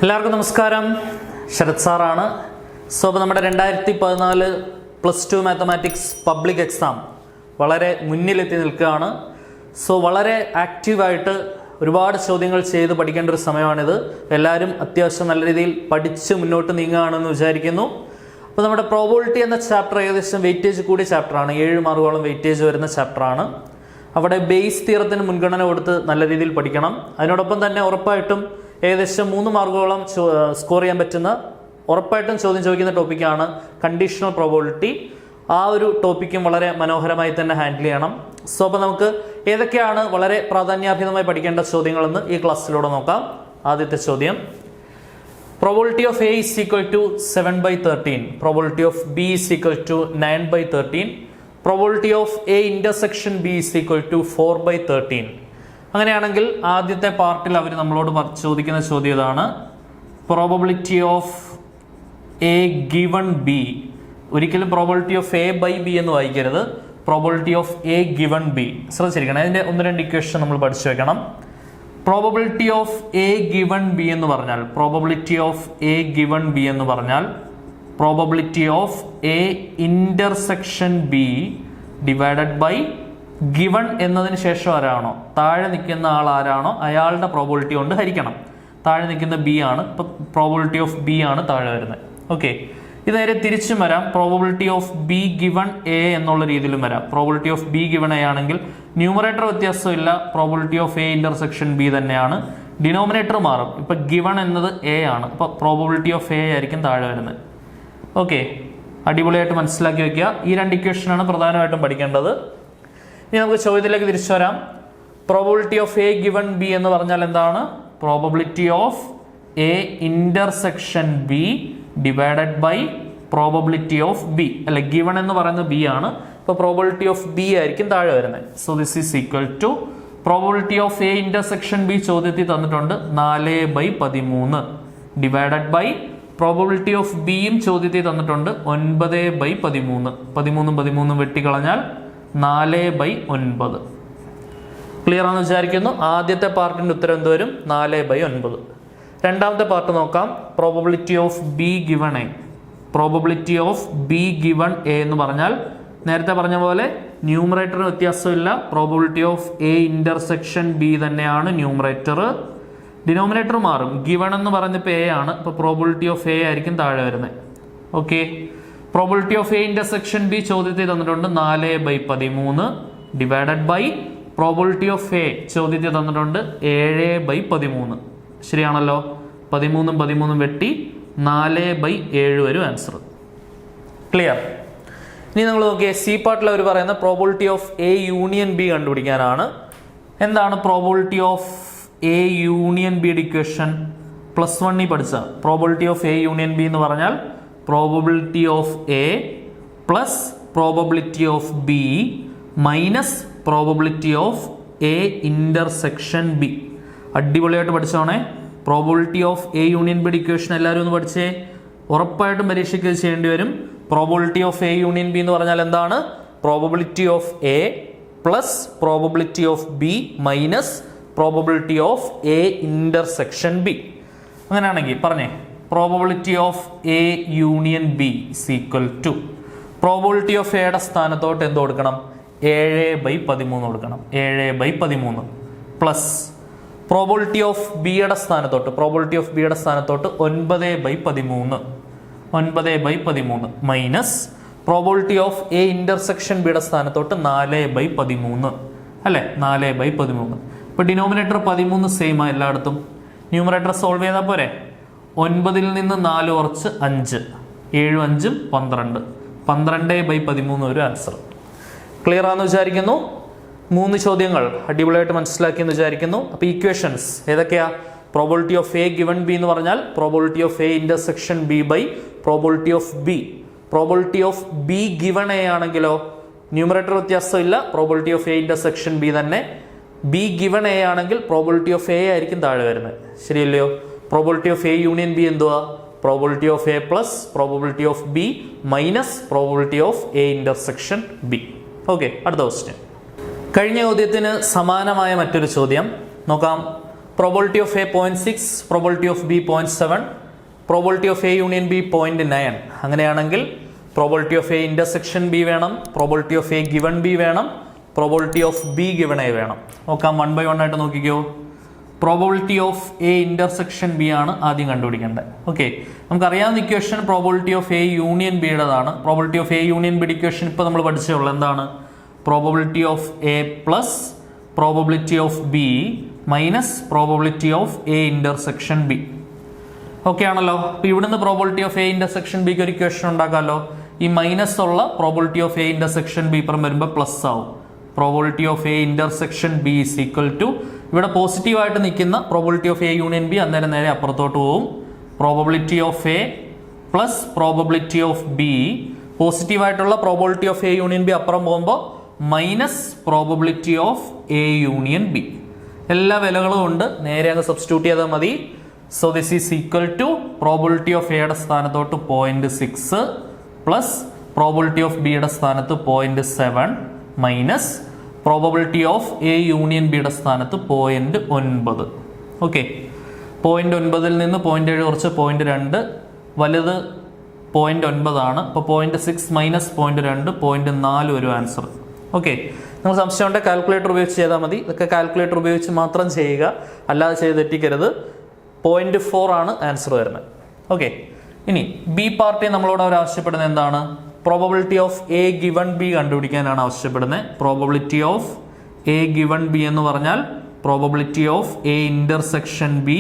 എല്ലാവർക്കും നമസ്കാരം. ശരത് സാറാണ്. അപ്പോൾ നമ്മുടെ 2014 +2 മാത്തമാറ്റിക്സ് പബ്ലിക് എക്സാം വളരെ മുന്നിലെത്തി നിൽക്കുകയാണ്. വളരെ ആക്റ്റീവായിട്ട് ഒരുപാട് ചോദ്യങ്ങൾ ചെയ്ത് പഠിക്കേണ്ട ഒരു സമയമാണിത്. എല്ലാവരും അത്യാവശ്യം നല്ല രീതിയിൽ പഠിച്ച് മുന്നോട്ട് നീങ്ങുകയാണെന്ന് വിചാരിക്കുന്നു. അപ്പോൾ നമ്മുടെ പ്രോബബിലിറ്റി എന്ന ചാപ്റ്റർ ഏകദേശം വെയിറ്റേജ് കൂടിയ ചാപ്റ്ററാണ്. 7 മാർക്കോളം വെയിറ്റേജ് വരുന്ന ചാപ്റ്ററാണ്. അവിടെ ബേസ് തിയറത്തിന് മുൻഗണന കൊടുത്ത് നല്ല രീതിയിൽ പഠിക്കണം. അതിനോടൊപ്പം തന്നെ ഉറപ്പായിട്ടും ഏകദേശം 3 മാർക്കോളം സ്കോർ ചെയ്യാൻ പറ്റുന്ന ഉറപ്പായിട്ടും ചോദ്യം ചോദിക്കുന്ന ടോപ്പിക്കാണ് കണ്ടീഷണൽ പ്രോബബിലിറ്റി. ആ ഒരു ടോപ്പിക്കും വളരെ മനോഹരമായി തന്നെ ഹാൻഡിൽ ചെയ്യണം. അപ്പോൾ നമുക്ക് ഏതൊക്കെയാണ് വളരെ പ്രാധാന്യാർഹിതമായി പഠിക്കേണ്ട ചോദ്യങ്ങളെന്ന് ഈ ക്ലാസ്സിലൂടെ നോക്കാം. ആദ്യത്തെ ചോദ്യം, probability of A is equal to 7/13, probability of B is equal to 9/13, probability of A intersection B is equal to 4/13. അങ്ങനെയാണെങ്കിൽ ആദ്യത്തെ പാർട്ടിൽ അവർ നമ്മളോട് ചോദിക്കുന്ന ചോദ്യം ഇതാണ്, probability of A given B. ഒരിക്കലും probability of A by B എന്ന് വായിക്കരുത്, probability of A given B. ശ്രദ്ധിച്ചിരിക്കണം. അതിന്റെ 1-2 ഇക്വേഷൻ നമ്മൾ പഠിച്ചു വെക്കണം. Probability of A given B എന്ന് പറഞ്ഞാൽ probability of A given B എന്ന് പറഞ്ഞാൽ probability of A intersection B divided by given എന്നതിന് ശേഷം ആരാണോ താഴെ നിൽക്കുന്ന ആൾ ആരാണോ അയാളുടെ പ്രോബബിലിറ്റി കൊണ്ട് ഹരിക്കണം. താഴെ നിൽക്കുന്ന B ആണ്. ഇപ്പം പ്രോബബിലിറ്റി ഓഫ് B ആണ് താഴെ വരുന്നത്. ഓക്കെ, ഇത് നേരെ തിരിച്ചും വരാം. Probability of B given A എന്നുള്ള രീതിയിലും വരാം. Probability of B given A ആണെങ്കിൽ ന്യൂമറേറ്റർ വ്യത്യാസമില്ല, probability of A intersection B തന്നെയാണ്. ഡിനോമിനേറ്റർ മാറും. ഇപ്പൊ ഗിവൺ എന്നത് A ആണ്, അപ്പൊ പ്രോബബിലിറ്റി ഓഫ് A ആയിരിക്കും താഴെ വരുന്നത്. ഓക്കെ, അടിപൊളിയായിട്ട് മനസ്സിലാക്കി വെക്കുക. ഈ 2 ഇക്വേഷനാണ് പ്രധാനമായിട്ടും പഠിക്കേണ്ടത്. ഇനി നമുക്ക് ചോദ്യത്തിലേക്ക് തിരിച്ചു വരാം. Probability of A given B എന്ന് പറഞ്ഞാൽ എന്താണ്? Probability of A intersection B divided by probability of B. അല്ലെ, ഗിവൺ എന്ന് പറയുന്നത് B ആണ്, അപ്പോൾ പ്രോബബിലിറ്റി ഓഫ് B ആയിരിക്കും താഴെ വരുന്നത്. So this is equal to probability of A intersection B ചോദ്യത്തിൽ തന്നിട്ടുണ്ട് 4/13 ഡിവൈഡഡ് ബൈ പ്രോബബിലിറ്റി ഓഫ് ബിയും ചോദ്യത്തിൽ തന്നിട്ടുണ്ട് 9/13. 13 വെട്ടിക്കളഞ്ഞാൽ 4/9. ക്ലിയർ ആണെന്ന് വിചാരിക്കുന്നു. ആദ്യത്തെ പാർട്ടിന്റെ ഉത്തരം എന്ത് വരും? 4/9. രണ്ടാമത്തെ പാർട്ട് നോക്കാം. Probability of B given A. Probability of B given A എന്ന് പറഞ്ഞാൽ നേരത്തെ പറഞ്ഞ പോലെ ന്യൂമറേറ്റർ വ്യത്യാസമില്ല, probability of A intersection B തന്നെയാണ് ന്യൂമറേറ്റർ. ഡിനോമിനേറ്റർ മാറും. ഗിവൺ എന്ന് പറഞ്ഞപ്പോൾ A ആണ്, ഇപ്പോൾ പ്രോബബിലിറ്റി ഓഫ് A ആയിരിക്കും താഴെ വരുന്നത്. Okay, probability of A intersection B ചോദ്യത്തിൽ തന്നിട്ടുണ്ട് 4/13 divided by probability of A ചോദ്യത്തിൽ തന്നിട്ടുണ്ട് 7/13. ശരിയാണല്ലോ. 13 വെട്ടി 4/7 വരും ആൻസർ. ക്ലിയർ. ഇനി നിങ്ങൾ നോക്കിയേ, സി പാർട്ടിൽ അവർ പറയുന്ന probability of A union B കണ്ടുപിടിക്കാനാണ്. എന്താണ് probability of A union B equation? +1 പഠിച്ച probability of A union B എന്ന് പറഞ്ഞാൽ probability of A plus probability of B minus probability of A intersection B. അടിപൊളിയായിട്ട് പഠിച്ചോണേ. Probability of A union B equation എല്ലാവരും ഒന്ന് പഠിച്ചേ. ഉറപ്പായിട്ടും പരീക്ഷയ്ക്ക് ചെയ്യേണ്ടി വരും. Probability of A union B എന്ന് പറഞ്ഞാൽ എന്താണ്? Probability of A plus probability of B minus probability of A intersection B. അങ്ങനെയാണെങ്കിൽ പറഞ്ഞേ, probability of A union B is equal to probability of എയുടെ സ്ഥാനത്തോട്ട് എന്ത് കൊടുക്കണം? 7/13 കൊടുക്കണം. 7/13 പ്ലസ് പ്രോബബിലിറ്റി ഓഫ് ബിയുടെ സ്ഥാനത്തോട്ട് 9/13 9/13 minus probability of A intersection ബിയുടെ സ്ഥാനത്തോട്ട് 4/13 അല്ലെ, 4/13. ഇപ്പൊ ഡിനോമിനേറ്റർ 13 സെയിം ആ എല്ലായിടത്തും. ന്യൂമറേറ്റർ സോൾവ് ചെയ്താൽ പോരെ. 9 നിന്ന് 4 കുറച്ച് 5, 7 5 12, 12/13 ഒരു ആൻസർ. ക്ലിയർ ആണെന്ന് വിചാരിക്കുന്നു. 3 ചോദ്യങ്ങൾ അടിപൊളിയായിട്ട് മനസ്സിലാക്കിയെന്ന് വിചാരിക്കുന്നു. അപ്പോൾ ഇക്വേഷൻസ് ഏതൊക്കെയാ? Probability of A given B എന്ന് പറഞ്ഞാൽ probability of A intersection B by probability of B. Probability of B given A ആണെങ്കിലോ ന്യൂമറേറ്റർ വ്യത്യാസമില്ല, probability of A intersection B തന്നെ. B ഗിവൺ A ആണെങ്കിൽ പ്രോബബിലിറ്റി ഓഫ് A ആയിരിക്കും താഴെ വരുന്നത്. ശരിയല്ലയോ? Probability of A union B എന്തുവാ? Probability of A plus probability of B minus probability of A intersection B. Okay, അടുത്ത question. കഴിഞ്ഞ ചോദ്യത്തിന് സമാനമായ മറ്റൊരു ചോദ്യം നോക്കാം. Probability of A 0.6, probability of B 0.7, probability of A union B 0.9. അങ്ങനെയാണെങ്കിൽ probability of A intersection B വേണം, probability of A given B വേണം, probability of B given A വേണം. നോക്കാം, 1 by 1 ആയിട്ട് നോക്കിക്കോ. Probability of A intersection B ആണ് ആദ്യം കണ്ടുപിടിക്കേണ്ടത്. ഓക്കെ, നമുക്കറിയാവുന്ന equation probability of A union ബിയുടേതാണ്. Probability of A union B equation ഇപ്പോൾ നമ്മൾ പഠിച്ചുള്ളൂ. എന്താണ്? Probability of A plus probability of B minus probability of A intersection B. Okay ആണല്ലോ. അപ്പൊ ഇവിടുന്ന് പ്രോബിലിറ്റി ഓഫ് എ ഇന്റർസെക്ഷൻ ബിക്ക് ഒരു ഇക്വേഷൻ ഉണ്ടാക്കാമല്ലോ. ഈ മൈനസ് ഉള്ള probability of A intersection B ഇപ്പുറം വരുമ്പോൾ പ്ലസ് ആവും. Probability of A intersection B is equal to, ഇവിടെ പോസിറ്റീവായിട്ട് നിൽക്കുന്ന probability of A union B അന്നേരം നേരെ അപ്പുറത്തോട്ട് പോവും. Probability of A plus probability of B, പോസിറ്റീവായിട്ടുള്ള probability of A union B അപ്പുറം പോകുമ്പോൾ minus probability of A union B. എല്ലാ വിലകളും ഉണ്ട്, നേരെ അങ്ങ് സബ്സ്റ്റിറ്റ്യൂട്ട് ചെയ്താൽ മതി. So this is equal to probability of എയുടെ സ്ഥാനത്തോട്ട് 0.6 പ്ലസ് പ്രോബിലിറ്റി ഓഫ് ബിയുടെ സ്ഥാനത്ത് 0.7 minus probability of A union ബിയുടെ സ്ഥാനത്ത് 0.9. ഓക്കെ, 0.9 നിന്ന് 0.7 കുറച്ച് 0.2, വലുത് 0.9 ആണ്. അപ്പോൾ 0.6 മൈനസ് 0.2 0.4 ഒരു ആൻസർ. ഓക്കെ, നിങ്ങൾ സംശയം ഉണ്ടെങ്കിൽ കാൽക്കുലേറ്റർ ഉപയോഗിച്ച് ചെയ്താൽ മതി. ഇതൊക്കെ കാൽക്കുലേറ്റർ ഉപയോഗിച്ച് മാത്രം ചെയ്യുക, അല്ലാതെ ചെയ്ത് തെറ്റിക്കരുത്. 0.4 ആണ് ആൻസർ വരുന്നത്. ഓക്കെ, ഇനി ബി പാർട്ടി നമ്മളോട് അവർ ആവശ്യപ്പെടുന്നത് എന്താണ്? Probability of A given B കണ്ടുപിടിക്കാനാണ് ആവശ്യപ്പെടുന്നത്. Probability of A given B എന്ന് പറഞ്ഞാൽ probability of A intersection B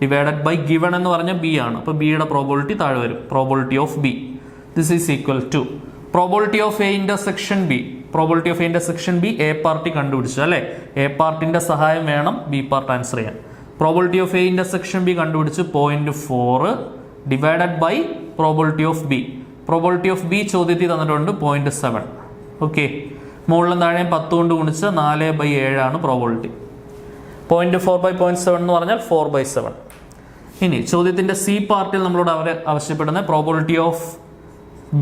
divided by given എന്ന് പറഞ്ഞാൽ ബി ആണ്. അപ്പോൾ ബിയുടെ പ്രോബബിലിറ്റി താഴെ വരും, probability of B. This is equal to probability of A intersection B. Probability of A intersection B A പാർട്ടി കണ്ടുപിടിച്ചു അല്ലേ? എ പാർട്ടിന്റെ സഹായം വേണം ബി പാർട്ട് ആൻസർ ചെയ്യാൻ. Probability of A intersection B കണ്ടുപിടിച്ച് 0.4 divided by probability of B. Probability of B ചോദ്യത്തിൽ തന്നിട്ടുണ്ട് 0.7. ഓക്കെ, മുകളിലും താഴെയും 10 കൊണ്ട് ഗുണിച്ച് 4/7 ആണ് പ്രോബിലിറ്റി. 0.4 by 0.7 എന്ന് പറഞ്ഞാൽ 4/7. ഇനി ചോദ്യത്തിന്റെ സി പാർട്ടിൽ നമ്മളോട് അവരെ ആവശ്യപ്പെടുന്ന probability of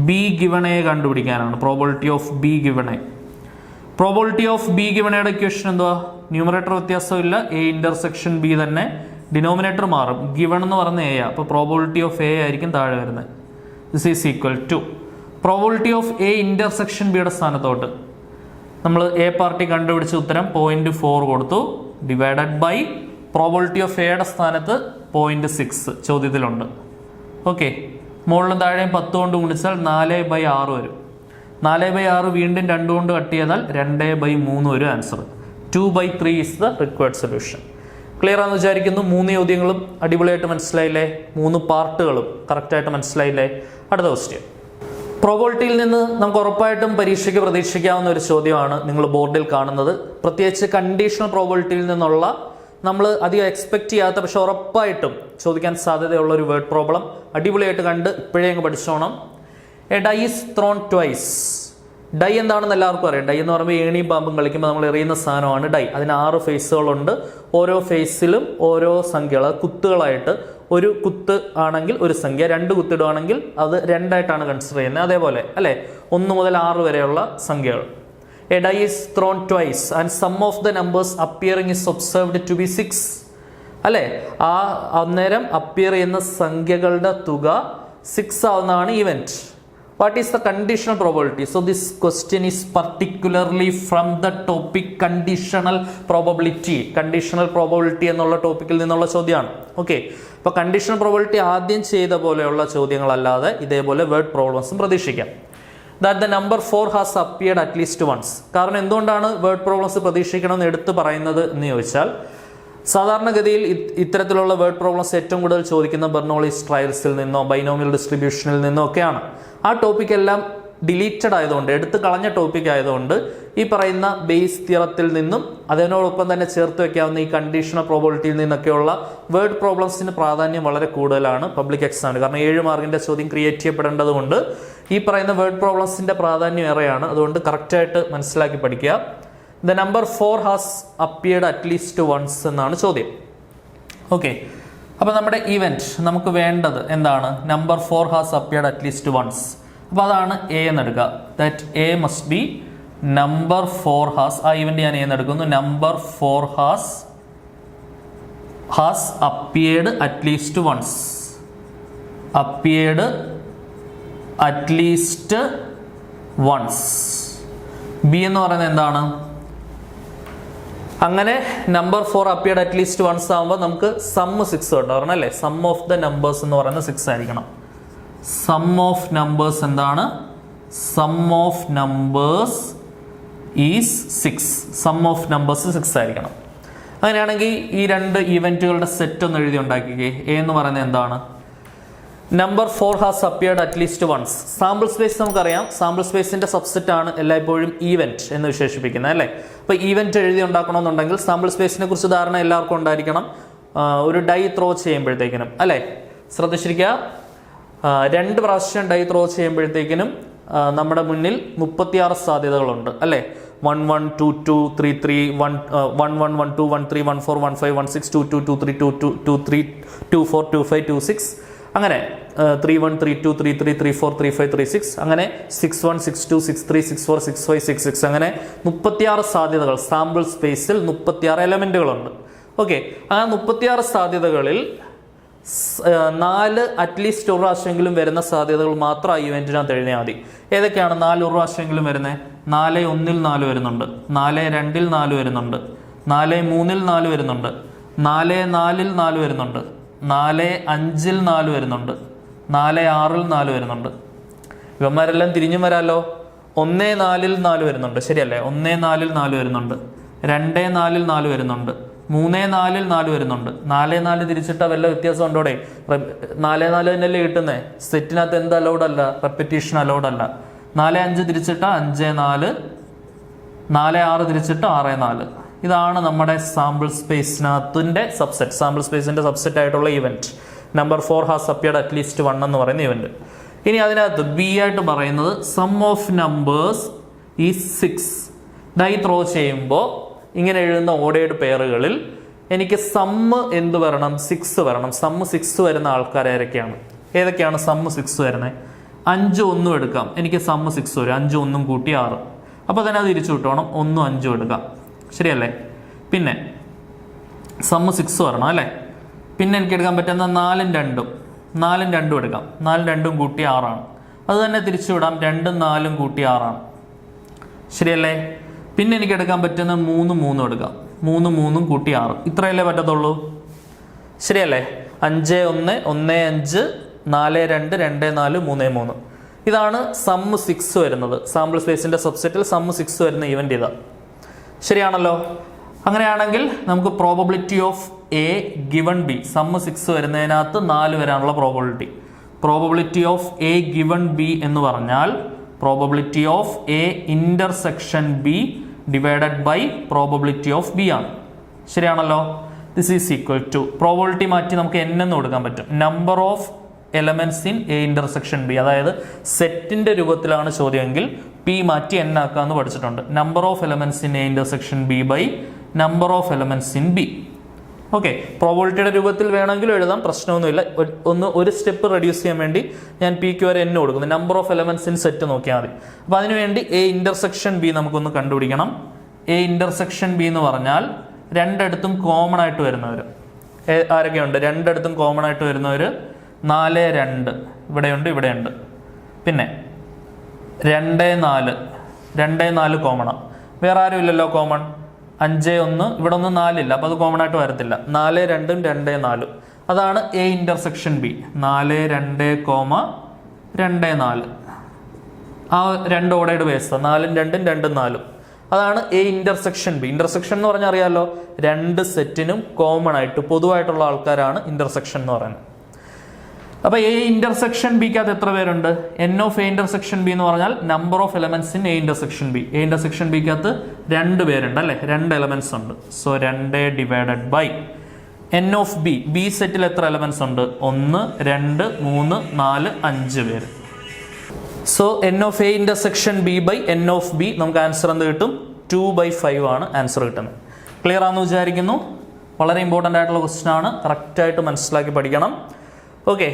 B given A കണ്ടുപിടിക്കാനാണ്. Probability of B given A. Probability of B given എയുടെ ഇക്വേഷൻ എന്തുവാ? ന്യൂമറേറ്റർ വ്യത്യാസമില്ല, എ ഇന്റർസെക്ഷൻ ബി തന്നെ, ഡിനോമിനേറ്റർ മാറും. ഗിവൺ എന്ന് പറഞ്ഞ എ, അപ്പോൾ പ്രോബിലിറ്റി ഓഫ് എ ആയിരിക്കും താഴെ വരുന്നത്. This is equal to probability of A intersection ബിയുടെ സ്ഥാനത്തോട്ട് നമ്മൾ എ പാർട്ടി കണ്ടുപിടിച്ച ഉത്തരം 0.4 കൊടുത്തു, ഡിവൈഡഡ് ബൈ പ്രോബിലിറ്റി ഓഫ് എയുടെ സ്ഥാനത്ത് 0.6 ചോദ്യത്തിലുണ്ട്. ഓക്കെ, മുകളിലും താഴെയും 10 കൊണ്ട് ഗുണിച്ചാൽ 4/6 വരും. 4/6 വീണ്ടും 2 കൊണ്ട് കട്ട് ചെയ്താൽ 2/3 ഒരു answer. 2/3 is the required solution. Clear ആണെന്ന് വിചാരിക്കുന്നു. 3 ചോദ്യങ്ങളും അടിപൊളിയായിട്ട് മനസ്സിലായില്ലേ? 3 പാർട്ടുകളും കറക്റ്റായിട്ട് മനസ്സിലായില്ലേ? അടുത്ത ക്വസ്റ്റ്യൻ. പ്രോബിലിറ്റിയിൽ നിന്ന് നമുക്ക് ഉറപ്പായിട്ടും പരീക്ഷയ്ക്ക് പ്രതീക്ഷിക്കാവുന്ന ഒരു ചോദ്യമാണ് നിങ്ങൾ ബോർഡിൽ കാണുന്നത്. പ്രത്യേകിച്ച് കണ്ടീഷണൽ പ്രോബിലിറ്റിയിൽ നിന്നുള്ള നമ്മൾ അധികം എക്സ്പെക്ട് ചെയ്യാത്ത പക്ഷെ ഉറപ്പായിട്ടും ചോദിക്കാൻ സാധ്യതയുള്ള ഒരു വേർഡ് പ്രോബ്ലം അടിപൊളിയായിട്ട് കണ്ട് ഇപ്പോഴേ അങ്ങ് പഠിച്ചോണം. A die is thrown twice. Die എന്താണെന്ന് എല്ലാവർക്കും അറിയാം. ഡൈ എന്ന് പറയുമ്പോൾ ഏണിയും പാമ്പും കളിക്കുമ്പോൾ നമ്മൾ എറിയുന്ന സാധനമാണ് ഡൈ. അതിന് 6 ഫേസുകളുണ്ട്. ഓരോ ഫേസിലും ഓരോ സംഖ്യകൾ, കുത്തുകളായിട്ട്. ഒരു കുത്ത് ആണെങ്കിൽ ഒരു സംഖ്യ, 2 കുത്തിടുകയാണെങ്കിൽ അത് 2 ആയിട്ടാണ് കൺസിഡർ ചെയ്യുന്നത്. അതേപോലെ അല്ലെ, 1 മുതൽ 6 വരെയുള്ള സംഖ്യകൾ. A die is thrown twice and sum of the numbers appearing is observed to be 6. അല്ലെ, ആ അന്നേരം അപ്പിയർ ചെയ്യുന്ന സംഖ്യകളുടെ തുക 6 ആവുന്നതാണ് event. What is the conditional probability? So this question is particularly from the topic conditional probability. Conditional probability എന്നുള്ള ടോപ്പിക്കിൽ നിന്നുള്ള ചോദ്യമാണ്. ഓക്കെ, അപ്പൊ കണ്ടീഷണൽ പ്രോബബിലിറ്റി ആദ്യം ചെയ്ത പോലെയുള്ള ചോദ്യങ്ങളല്ലാതെ ഇതേപോലെ വേർഡ് പ്രോബ്ലംസും പ്രതീക്ഷിക്കാം. That the number 4 has appeared at least once. കാരണം എന്തുകൊണ്ടാണ് വേർഡ് പ്രോബ്ലംസ് പ്രതീക്ഷിക്കണമെന്ന് എടുത്ത് പറയുന്നത് എന്ന് ചോദിച്ചാൽ, സാധാരണഗതിയിൽ ഇത്തരത്തിലുള്ള വേർഡ് പ്രോബ്ലംസ് ഏറ്റവും കൂടുതൽ ചോദിക്കുന്ന ബെർണോളിസ് ട്രയൽസിൽ നിന്നോ ബൈനോമിയൽ ഡിസ്ട്രിബ്യൂഷനിൽ നിന്നോ ഒക്കെയാണ്. ആ ടോപ്പിക് എല്ലാം ഡിലീറ്റഡ് ആയതുകൊണ്ട്, എടുത്തു കളഞ്ഞ ടോപ്പിക് ആയതുകൊണ്ട് ഈ പറയുന്ന ബേസ് തിയറത്തിൽ നിന്നും അതിനോടൊപ്പം തന്നെ ചേർത്ത് വെക്കാവുന്ന ഈ കണ്ടീഷണൽ പ്രോബബിലിറ്റിയിൽ നിന്നൊക്കെയുള്ള വേർഡ് പ്രോബ്ലംസിന് പ്രാധാന്യം വളരെ കൂടുതലാണ് പബ്ലിക് എക്സാമിന്. കാരണം 7 മാർക്കിന്റെ ചോദ്യം ക്രിയേറ്റ് ചെയ്യപ്പെടേണ്ടതുകൊണ്ട് ഈ പറയുന്ന വേർഡ് പ്രോബ്ലംസിന്റെ പ്രാധാന്യം ഏറെയാണ്. അതുകൊണ്ട് കറക്റ്റായിട്ട് മനസ്സിലാക്കി പഠിക്കുക. The number 4 has appeared at least once എന്നാണ് ചോദ്യം. ഓക്കെ, അപ്പോൾ നമ്മുടെ ഇവന്റ് നമുക്ക് വേണ്ടത് എന്താണ്? Number 4 has appeared at least once. അപ്പോൾ അതാണ് A എന്നെടുക്കുക. That A must be number 4 has, ആ ഇവന്റ് ഞാൻ A എന്നെടുക്കുന്നു. Number 4 has has appeared at least once. Appeared at least once. B എന്ന് പറയുന്നത് എന്താണ്? അങ്ങനെ നമ്പർ 4 അപ്പിയർഡ് അറ്റ്ലീസ്റ്റ് വൺസ് ആകുമ്പോൾ നമുക്ക് സം 6 ഉണ്ടാവണം അല്ലേ? സം ഓഫ് ദ നമ്പേഴ്സ് എന്ന് പറയുന്നത് 6 ആയിരിക്കണം. സം ഓഫ് നമ്പേഴ്സ് എന്താണ്? Sum of numbers is 6. Sum of numbers 6 ആയിരിക്കണം. അങ്ങനെയാണെങ്കിൽ ഈ രണ്ട് ഇവന്റുകളുടെ സെറ്റ് ഒന്ന് എഴുതി ഉണ്ടാക്കിക്കേ. എ എന്ന് പറയുന്നത് എന്താണ്? Number 4 has appeared at least once. Sample space നമുക്കറിയാം, സാമ്പിൾ സ്പേസിന്റെ സബ്സെറ്റ് ആണ് എല്ലായ്പ്പോഴും ഈവന്റ് എന്ന് വിശേഷിപ്പിക്കുന്നത് അല്ലേ? അപ്പോൾ ഈവന്റ് എഴുതി ഉണ്ടാക്കണമെന്നുണ്ടെങ്കിൽ സാമ്പിൾ സ്പേസിനെ കുറിച്ച് ധാരണ എല്ലാവർക്കും ഉണ്ടായിരിക്കണം. ഒരു ഡൈ ത്രോ ചെയ്യുമ്പോഴത്തേക്കിനും അല്ലേ, ശ്രദ്ധിച്ചിരിക്കുക, 2 പ്രാവശ്യം ഡൈ ത്രോ ചെയ്യുമ്പോഴത്തേക്കിനും നമ്മുടെ മുന്നിൽ 36 സാധ്യതകളുണ്ട് അല്ലേ? 1 1 2 2 3 3 1 1 1 1 2 1 3 1 4 1 5 1 6 2 2 2 3 2 2 2 3 2 4 2 5 2 6 അങ്ങനെ 3 1 3 2 3 3 3 4 3 5 3 6 അങ്ങനെ 6 1 6 2 6 3 6 4 6 5 6 6 അങ്ങനെ 36 സാധ്യതകൾ. സാമ്പിൾ സ്പേസിൽ 36 എലമെന്റുകളുണ്ട്. ഓക്കെ, ആ 36 സാധ്യതകളിൽ 4 അറ്റ്ലീസ്റ്റ് ഒരു പ്രാവശ്യമെങ്കിലും വരുന്ന സാധ്യതകൾ മാത്രം ആ ഇവന്റിനകത്ത് എഴുതിയാൽ മതി. ഏതൊക്കെയാണ് 4 ഒരു പ്രാവശ്യമെങ്കിലും വരുന്നത്? 4 1 4 വരുന്നുണ്ട്, 4 2 4 വരുന്നുണ്ട്, 4 3 4 വരുന്നുണ്ട്, 4 4 4 വരുന്നുണ്ട്, 4 5 4 വരുന്നുണ്ട്, 4 6 4 വരുന്നുണ്ട്. ഇവന്മാരെല്ലാം തിരിഞ്ഞും വരാമല്ലോ. 1 4 4 വരുന്നുണ്ട്, ശരിയല്ലേ? 1 4 4 വരുന്നുണ്ട്, 2 4 4 വരുന്നുണ്ട്, 3 4 4 വരുന്നുണ്ട്. 4 4 തിരിച്ചിട്ടാ വല്ല വ്യത്യാസം ഉണ്ടോടെ? 4 4 തന്നെയല്ലേ കിട്ടുന്നേ. സെറ്റിനകത്ത് എന്ത് അലൗഡ് അല്ല? റെപ്പിറ്റീഷൻ അലൗഡ് അല്ല. 4 5 തിരിച്ചിട്ടാ 5 4, 4 6 തിരിച്ചിട്ട് 6 4. ഇതാണ് നമ്മുടെ സാമ്പിൾ സ്പേസിനകത്തിന്റെ സബ്സെറ്റ്. സാമ്പിൾ സ്പേസിന്റെ സബ്സെറ്റ് ആയിട്ടുള്ള event number 4 has appeared at least 1 എന്ന് പറയുന്ന ഇവന്റ്. ഇനി അതിനകത്ത് ബി ആയിട്ട് പറയുന്നത് സം ഓഫ് നമ്പേഴ്സ് ഈ 6. ഡൈ ത്രോ ചെയ്യുമ്പോൾ ഇങ്ങനെ എഴുതുന്ന ഓർഡേർഡ് പെയറുകളിൽ എനിക്ക് സമ്മ് എന്ത് വരണം? 6 വരണം. സമ്മ് 6 വരുന്ന ആൾക്കാർ ഏതൊക്കെയാണ്? സമ്മ് 6 വരുന്നത്? 5 1 എടുക്കാം, എനിക്ക് സമ്മ് 6 വരും. 5 1 കൂട്ടി 6. അപ്പോൾ തന്നെ അത് തിരിച്ചു വിട്ടോണം, 1 5 എടുക്കാം, ശരിയല്ലേ? പിന്നെ സമ്മ് 6 വരണം അല്ലേ? പിന്നെ എനിക്ക് എടുക്കാൻ പറ്റുന്ന 4 2 എടുക്കാം. 4 2 കൂട്ടി 6 ആണ്. അത് തന്നെ തിരിച്ചു വിടാം, 2 4 കൂട്ടി 6 ആണ്, ശരിയല്ലേ? പിന്നെ എനിക്ക് എടുക്കാൻ പറ്റുന്ന 3 3 എടുക്കാം, 3 3 കൂട്ടി 6. ഇത്രയല്ലേ പറ്റത്തുള്ളൂ, ശരിയല്ലേ? 5 1 1 5 4 2 2 4 3 3. ഇതാണ് സമ്മ് 6 വരുന്നത്. സാമ്പിൾ സ്പേസിന്റെ സബ്സെറ്റിൽ സമ്മ് 6 വരുന്ന ഇവന്റ് ഇതാ, ശരിയാണല്ലോ? അങ്ങനെയാണെങ്കിൽ നമുക്ക് probability of A given B, sum 6 വരുന്നതിനകത്ത് 4 വരാനുള്ള probability of A given B എന്ന് പറഞ്ഞാൽ probability of A intersection B divided by probability of B ആണ്, ശരിയാണല്ലോ? This is equal to, probability മാറ്റി നമുക്ക് n എന്ന് കൊടുക്കാൻ പറ്റും, number of elements in A intersection B. അതായത് സെറ്റിന്റെ രൂപത്തിലാണ് ചോദ്യമെങ്കിൽ പി മാറ്റി n ആക്കാന്ന് പഠിച്ചിട്ടുണ്ട്. Number of elements in A intersection B by number of elements in B. Okay, പ്രോബബിലിറ്റിയുടെ രൂപത്തിൽ വേണമെങ്കിലും എഴുതാം, പ്രശ്നമൊന്നുമില്ല. ഒരു സ്റ്റെപ്പ് റെഡ്യൂസ് ചെയ്യാൻ വേണ്ടി ഞാൻ പിക്ക് വരെ n കൊടുക്കുന്നു. Number of elements in set നോക്കിയാൽ മതി. അപ്പോൾ അതിനുവേണ്ടി എ ഇന്റർസെക്ഷൻ ബി നമുക്കൊന്ന് കണ്ടുപിടിക്കണം. എ ഇന്റർസെക്ഷൻ ബി എന്ന് പറഞ്ഞാൽ രണ്ടിടത്തും കോമൺ ആയിട്ട് വരുന്നവർ ആരൊക്കെയുണ്ട്? രണ്ടിടത്തും കോമൺ ആയിട്ട് വരുന്നവർ 4 2 ഇവിടെയുണ്ട്. പിന്നെ 2 4 കോമണാണ്. വേറെ ആരും ഇല്ലല്ലോ കോമൺ. 5 1 ഇവിടെ ഒന്നും 4 ഇല്ല, അപ്പോൾ അത് കോമൺ ആയിട്ട് വരത്തില്ല. 4 2 2 4 അതാണ് എ ഇന്റർസെക്ഷൻ ബി. 4 2 2 4 ആ 2 ഓർഡേർഡ് ബേസ് 4 2 2 4 അതാണ് എ ഇന്റർസെക്ഷൻ ബി. ഇന്റർസെക്ഷൻ എന്ന് പറഞ്ഞാൽ അറിയാമല്ലോ, 2 സെറ്റിനും കോമൺ ആയിട്ട് പൊതുവായിട്ടുള്ള ആൾക്കാരാണ് ഇന്റർസെക്ഷൻ എന്ന് പറയുന്നത്. അപ്പൊ എ ഇന്റർസെക്ഷൻ ബിക്കകത്ത് എത്ര പേരുണ്ട്? N of A intersection B എന്ന് പറഞ്ഞാൽ number of elements in A intersection B. A intersection ബിക്കകത്ത് 2 പേരുണ്ട് അല്ലെ, 2 എലമെന്റ്സ് ഉണ്ട്. So 2 divided by N of B. B സെറ്റിൽ എത്ര എലമെന്റ്സ് ഉണ്ട്? 1 2 3 4 5 പേര്. So N of A intersection B by N of B നമുക്ക് ആൻസർ എന്ത് കിട്ടും? 2/5 ആണ് ആൻസർ കിട്ടുന്നത്. ക്ലിയർ ആണെന്ന് വിചാരിക്കുന്നു. വളരെ ഇമ്പോർട്ടൻ്റ് ആയിട്ടുള്ള ക്വസ്റ്റ്യൻ ആണ്, കറക്റ്റായിട്ട് മനസ്സിലാക്കി പഠിക്കണം. ഓക്കെ,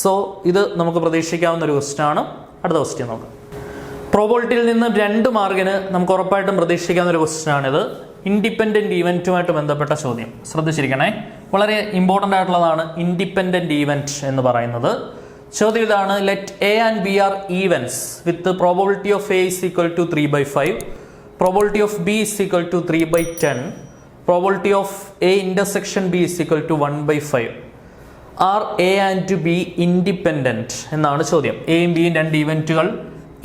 സോ ഇത് നമുക്ക് പ്രതീക്ഷിക്കാവുന്ന ഒരു ക്വസ്റ്റ്യൻ ആണ്. അടുത്ത ക്വസ്റ്റ്യൻ നോക്കാം. പ്രോബബിലിറ്റിയിൽ നിന്ന് 2 മാർക്കിന് നമുക്ക് ഉറപ്പായിട്ടും പ്രതീക്ഷിക്കാവുന്ന ഒരു ക്വസ്റ്റ്യൻ ആണിത്. ഇൻഡിപെൻഡന്റ് ഇവന്റുമായിട്ട് ബന്ധപ്പെട്ട ചോദ്യം ശ്രദ്ധിച്ചിരിക്കണേ. വളരെ ഇമ്പോർട്ടൻ്റ് ആയിട്ടുള്ളതാണ് ഇൻഡിപെൻഡൻറ്റ് ഈവൻറ്റ് എന്ന് പറയുന്നത്. ചോദ്യം ഇതാണ്, let A and B are events with probability of A is equal to 3/5, probability of B is equal to 3/10, probability of A intersection B is equal to 1/5. Are A and B independent എന്നാണ് ചോദ്യം. എയും ബിയും രണ്ട് ഇവൻറ്റുകൾ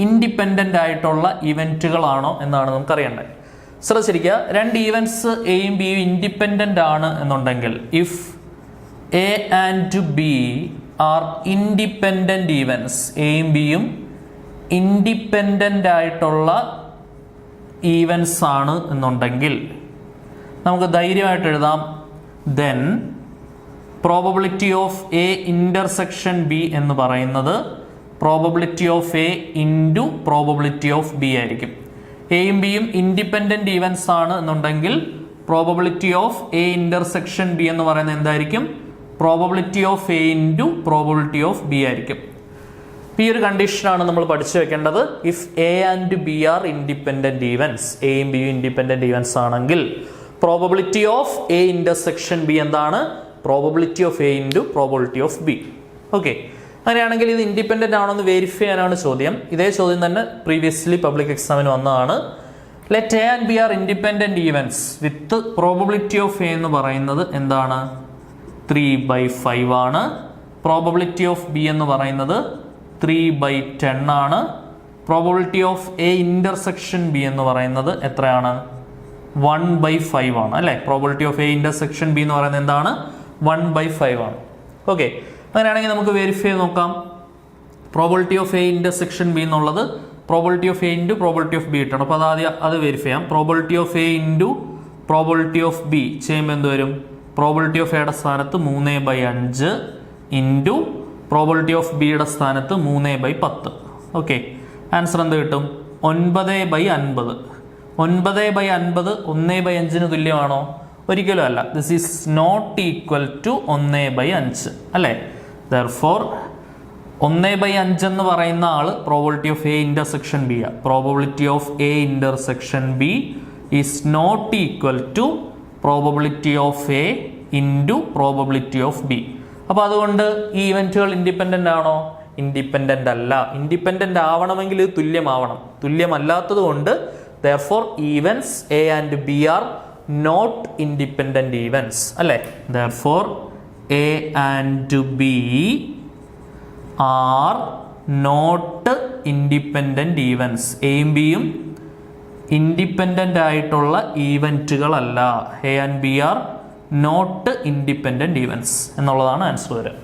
independent ആയിട്ടുള്ള ഇവൻറ്റുകളാണോ എന്നാണ് നമുക്ക് അറിയേണ്ടത്. ശ്രദ്ധിച്ചിരിക്കുക, രണ്ട് ഈവൻസ് എയും ബിയും ഇൻഡിപെൻഡൻ്റ് ആണ് എന്നുണ്ടെങ്കിൽ, if A and B are independent events, എയും ബിയും ഇൻഡിപെൻഡൻ്റ് ആയിട്ടുള്ള ഈവൻസ് ആണ് എന്നുണ്ടെങ്കിൽ നമുക്ക് ധൈര്യമായിട്ട് എഴുതാം, then probability of A intersection B എന്ന് പറയുന്നത് probability of A into probability of B ആയിരിക്കും. എയും ബിയും ഇൻഡിപെൻഡൻറ്റ് ഈവൻസ് ആണ് എന്നുണ്ടെങ്കിൽ probability of A intersection B എന്ന് പറയുന്നത് എന്തായിരിക്കും? Probability of A into probability of B ആയിരിക്കും. ഈ ഒരു കണ്ടീഷനാണ് നമ്മൾ പഠിച്ചു വെക്കേണ്ടത്. If A and B are independent events, എയും ബിയും ഇൻഡിപെൻഡൻറ്റ് ഈവൻസ് ആണെങ്കിൽ probability of A intersection B എന്താണ്? Probability of A into probability of B. Okay, അങ്ങനെയാണെങ്കിൽ ഇത് ഇൻഡിപെൻഡൻ്റ് ആണോ എന്ന് വെരിഫൈ ചെയ്യാനാണ് ചോദ്യം. ഇതേ ചോദ്യം തന്നെ പ്രീവിയസ്ലി പബ്ലിക് എക്സാമിന് വന്നതാണ്. Let A and B are independent events with probability of A എന്ന് പറയുന്നത് എന്താണ്? 3/5 ആണ്. പ്രോബബിലിറ്റി ഓഫ് ബി എന്ന് പറയുന്നത് 3/10 ആണ്. Probability of A intersection B എന്ന് പറയുന്നത് എത്രയാണ്? 1/5 ആണ് അല്ലേ? Probability of A intersection B എന്ന് പറയുന്നത് എന്താണ്? 1/5 ആണ്. ഓക്കെ, അങ്ങനെയാണെങ്കിൽ നമുക്ക് വെരിഫൈ ചെയ്ത് നോക്കാം. Probability of A intersection B എന്നുള്ളത് probability of A into probability of B കിട്ടണം. അപ്പോൾ അത് വെരിഫൈ ചെയ്യാം. Probability of A into probability of B ചെയ്യുമ്പോൾ എന്ത് വരും? പ്രോബബിലിറ്റി ഓഫ് എയുടെ സ്ഥാനത്ത് 3/5 ഇൻറ്റു പ്രോബബിലിറ്റി ഓഫ് ബിയുടെ സ്ഥാനത്ത് 3/10. ഓക്കെ, ആൻസർ എന്ത് കിട്ടും? 9/50. 9/50 1/5 തുല്യമാണോ? ഒരിക്കലും അല്ല. This is not equal to 1/5 അല്ലേ? ദെർഫോർ 1/5 എന്ന് പറയുന്ന ആള് probability of A intersection B ആണ്. Probability of A intersection B is not equal to probability of A into probability of B. അപ്പോൾ അതുകൊണ്ട് ഈ ഇവൻറ്റുകൾ ഇൻഡിപെൻഡൻ്റ് ആണോ? ഇൻഡിപെൻഡൻ്റ് അല്ല. ഇൻഡിപെൻഡൻ്റ് ആവണമെങ്കിൽ ഇത് തുല്യമാവണം. തുല്യമല്ലാത്തത് കൊണ്ട് therefore events A and B are not independent events അല്ലേ? therefore A and B are not independent events. എയും ബിയും ഇൻഡിപെൻഡൻ്റ് ആയിട്ടുള്ള ഈവൻറ്റുകളല്ല. A and B are not independent events എന്നുള്ളതാണ് ആൻസർ വരിക.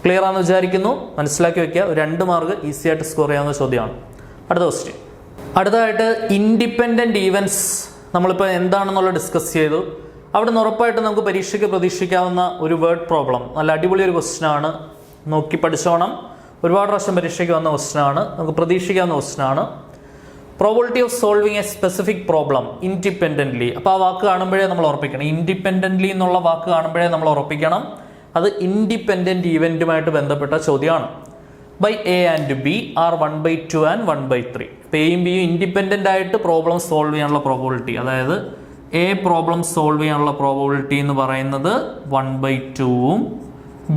ക്ലിയർ ആണെന്ന് വിചാരിക്കുന്നു. മനസ്സിലാക്കി വെക്കുക. 2 മാർക്ക് ഈസി ആയിട്ട് സ്കോർ ചെയ്യാവുന്ന ചോദ്യമാണ്. അടുത്ത ക്വസ്റ്റ്യൻ. അടുത്തതായിട്ട് ഇൻഡിപെൻഡൻറ്റ് ഈവൻസ് നമ്മളിപ്പോൾ എന്താണെന്നുള്ള ഡിസ്കസ് ചെയ്തു. അവിടെ നിന്ന് ഉറപ്പായിട്ട് നമുക്ക് പരീക്ഷയ്ക്ക് പ്രതീക്ഷിക്കാവുന്ന ഒരു വേർഡ് പ്രോബ്ലം, നല്ല അടിപൊളി ഒരു ക്വസ്റ്റ്യൻ ആണ്. നോക്കി പഠിച്ചോണം. ഒരുപാട് പ്രാവശ്യം പരീക്ഷയ്ക്ക് വന്ന ക്വസ്റ്റ്യൻ ആണ്. നമുക്ക് പ്രതീക്ഷിക്കാവുന്ന ക്വസ്റ്റ്യൻ ആണ്. Probability of solving A specific problem independently. അപ്പോൾ ആ വാക്ക് കാണുമ്പോഴേ നമ്മൾ ഉറപ്പിക്കണം. ഇൻഡിപെൻഡൻ്റ്ലി എന്നുള്ള വാക്ക് കാണുമ്പോഴേ നമ്മൾ ഉറപ്പിക്കണം അത് ഇൻഡിപെൻഡൻറ്റ് ഈവൻറ്റുമായിട്ട് ബന്ധപ്പെട്ട ചോദ്യമാണ്. By A and B are 1/2 and 1/3. ഇപ്പോൾ എയും ബിയും ഇൻഡിപെൻഡൻ്റ് ആയിട്ട് പ്രോബ്ലം സോൾവ് ചെയ്യാനുള്ള പ്രോബിലിറ്റി, അതായത് എ പ്രോബ്ലം സോൾവ് ചെയ്യാനുള്ള പ്രോബിലിറ്റി എന്ന് പറയുന്നത് 1/2ഉം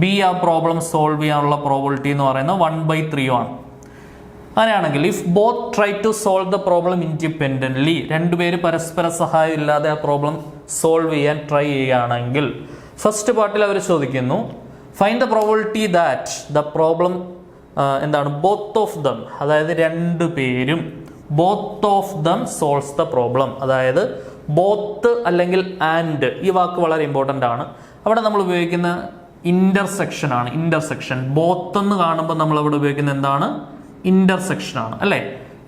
ബി ആ പ്രോബ്ലം സോൾവ് ചെയ്യാനുള്ള പ്രോബിലിറ്റി എന്ന് പറയുന്നത് 1/3 ആണ്. അങ്ങനെയാണെങ്കിൽ if both try to solve the problem independently, രണ്ടുപേര് പരസ്പര സഹായം ഇല്ലാതെ ആ പ്രോബ്ലം സോൾവ് ചെയ്യാൻ ട്രൈ ചെയ്യുകയാണെങ്കിൽ ഫസ്റ്റ് പാർട്ടിൽ അവർ ചോദിക്കുന്നു find the probability that the problem എന്താണ് ബോത്ത് ഓഫ് ദം, അതായത് രണ്ടു പേരും both of them solves the problem. അതായത് ബോത്ത് അല്ലെങ്കിൽ ആൻഡ് ഈ വാക്ക് വളരെ ഇമ്പോർട്ടൻ്റ് ആണ്. അവിടെ നമ്മൾ ഉപയോഗിക്കുന്ന ഇന്റർസെക്ഷൻ ആണ്. ഇന്റർസെക്ഷൻ ബോത്ത് എന്ന് കാണുമ്പോൾ നമ്മൾ അവിടെ ഉപയോഗിക്കുന്നത് എന്താണ്? ഇന്റർസെക്ഷൻ ആണ് അല്ലേ?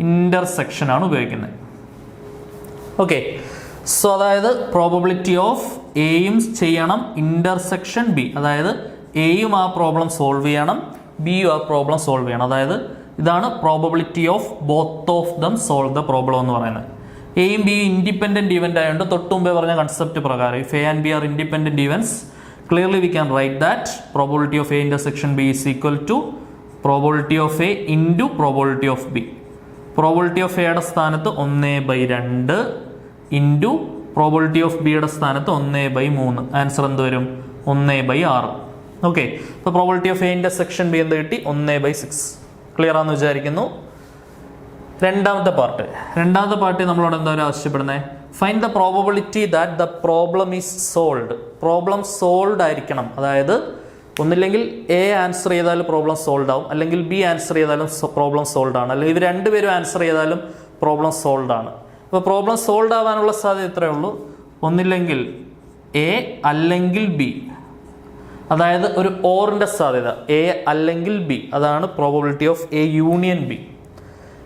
ഇന്റർസെക്ഷൻ ആണ് ഉപയോഗിക്കുന്നത്. ഓക്കെ, സോ അതായത് പ്രോബബിലിറ്റി ഓഫ് എയും ചെയ്യണം ഇന്റർസെക്ഷൻ ബി, അതായത് എയും ആ പ്രോബ്ലം സോൾവ് ചെയ്യണം, ബിയും ആ പ്രോബ്ലം സോൾവ് ചെയ്യണം. അതായത് ഇതാണ് probability of both of them solve the problem എന്ന് പറയുന്നത്. എയും ബിയും ഇൻഡിപെൻഡന്റ് ഈവന്റ് ആയതുകൊണ്ട് തൊട്ട് മുമ്പേ പറഞ്ഞ കൺസെപ്റ്റ് പ്രകാരം if A and B are independent events, clearly we can write that probability of A intersection B is equal to probability of A into probability of B. Probability of A യുടെ സ്ഥാനത്ത് 1/2 into probability of B യുടെ സ്ഥാനത്ത് 1/3. Answer എന്ത് വരും? 1/6. Okay, അപ്പോൾ probability of A intersection B എന്ത് കിട്ടി? 1/6. Clear ആണെന്ന് വിചാരിക്കുന്നു. രണ്ടാമത്തെ പാർട്ട് നമ്മളോട് എന്താ ആവശ്യപ്പെടുന്നത്? Find the probability that the problem is solved. Problem solved ആയിരിക്കണം. അതായത് ഒന്നില്ലെങ്കിൽ എ ആൻസർ ചെയ്താൽ പ്രോബ്ലം സോൾവ്ഡ് ആവും, അല്ലെങ്കിൽ ബി ആൻസർ ചെയ്താലും പ്രോബ്ലം സോൾവ്ഡ് ആണ്, അല്ലെങ്കിൽ ഇവർ രണ്ടുപേരും ആൻസർ ചെയ്താലും പ്രോബ്ലം സോൾവ്ഡ് ആണ്. അപ്പോൾ പ്രോബ്ലം സോൾവ്ഡ് ആവാനുള്ള സാധ്യത ഇത്രയേ ഉള്ളൂ, ഒന്നില്ലെങ്കിൽ എ അല്ലെങ്കിൽ ബി. അതായത് ഒരു ഓറിൻ്റെ സാധ്യത എ അല്ലെങ്കിൽ ബി, അതാണ് probability of A union B.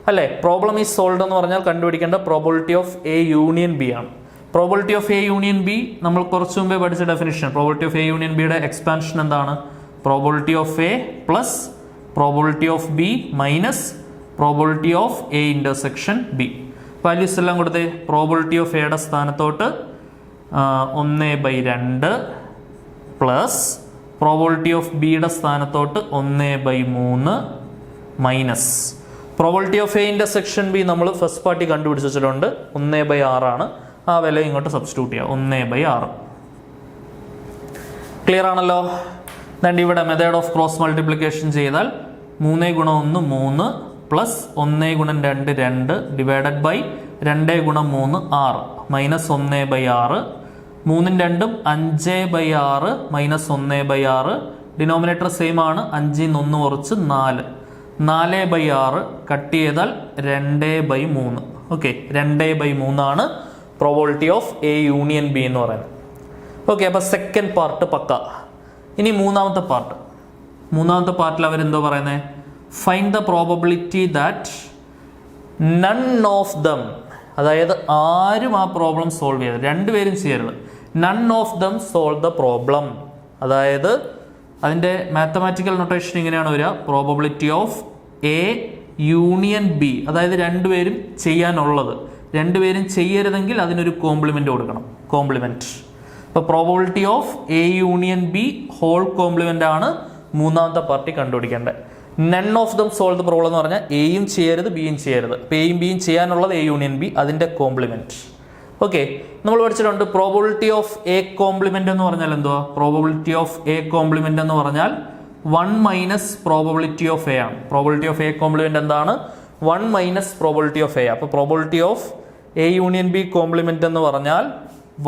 അല്ലേ? പ്രോബ്ലം ഈസ് സോൾവ്ഡ് എന്ന് പറഞ്ഞാൽ കണ്ടുപിടിക്കേണ്ട probability of A union B ആണ്. Probability of A union B നമ്മൾ കുറച്ച് മുമ്പേ പഠിച്ച definition. Probability of A union ബിയുടെ എക്സ്പാൻഷൻ എന്താണ്? Probability of A plus probability of B minus probability of A intersection B. Values എല്ലാം കൊടുത്തേ. പ്രോബബിലിറ്റി ഓഫ് എയുടെ സ്ഥാനത്തോട്ട് 1/2 പ്ലസ് പ്രോബബിലിറ്റി ഓഫ് ബിയുടെ സ്ഥാനത്തോട്ട് 1/3 minus probability of A intersection B നമ്മൾ first party കണ്ടുപിടിച്ചിട്ടുണ്ട് 1/6 ആണ്. ആ വില ഇങ്ങോട്ട് സബ്സ്റ്റിറ്റ്യൂട്ട് ചെയ്യാം, 1/6. ക്ലിയർ ആണല്ലോ? ദാണ്ട് ഇവിടെ മെത്തേഡ് ഓഫ് ക്രോസ് മൾട്ടിപ്ലിക്കേഷൻ ചെയ്താൽ 3 × 1 3 plus 1 × 2 2 divided by 2 × 3 6 minus 1/6. 3 2 5/6 minus 1/6. Denominator same ആണ്, 5 1 കുറച്ച് 4. 4/6 കട്ട് ചെയ്താൽ 2/3. ഓക്കെ, 2/3 ആണ് probability of A union B എന്ന് പറയുന്നത്. ഓക്കെ, അപ്പോൾ സെക്കൻഡ് പാർട്ട് പക്ക. ഇനി മൂന്നാമത്തെ പാർട്ടിൽ അവരെന്തോ പറയുന്നത്? Find the probability that none of dum, അതായത് ആരും ആ പ്രോബ്ലം സോൾവ് ചെയ്യരുത്, രണ്ടുപേരും ചെയ്യരുത്. None of them solve the problem. അതായത് അതിൻ്റെ മാത്തമാറ്റിക്കൽ നൊട്ടേഷൻ ഇങ്ങനെയാണ് വരിക: probability of A union B. അതായത് രണ്ടുപേരും ചെയ്യാനുള്ളത്, രണ്ടുപേരും ചെയ്യരുതെങ്കിൽ അതിനൊരു കോംപ്ലിമെന്റ് കൊടുക്കണം, കോംപ്ലിമെന്റ്. അപ്പോൾ probability of A union B whole complement ആണ് മൂന്നാമത്തെ പാർട്ടി കണ്ടുപിടിക്കേണ്ടത്. None of them solve the problem എന്ന് പറഞ്ഞാൽ എയും ചെയ്യരുത് ബിയും ചെയ്യരുത്. അപ്പോൾ എയും ബിയും ചെയ്യാനുള്ളത് എ യൂണിയൻ ബി, അതിൻ്റെ കോംപ്ലിമെന്റ്. ഓക്കെ, നമ്മൾ പഠിച്ചിട്ടുണ്ട് പ്രോബബിലിറ്റി ഓഫ് എ കോംപ്ലിമെന്റ് എന്ന് പറഞ്ഞാൽ എന്തുവാ? പ്രോബബിലിറ്റി ഓഫ് എ കോംപ്ലിമെന്റ് എന്ന് പറഞ്ഞാൽ 1 മൈനസ് പ്രോബബിലിറ്റി ഓഫ് എ ആണ്. പ്രോബബിലിറ്റി ഓഫ് എ കോംപ്ലിമെന്റ് എന്താണ്? 1 മൈനസ് പ്രോബബിലിറ്റി ഓഫ് എ. അപ്പോൾ probability of A union B complement എന്ന് പറഞ്ഞാൽ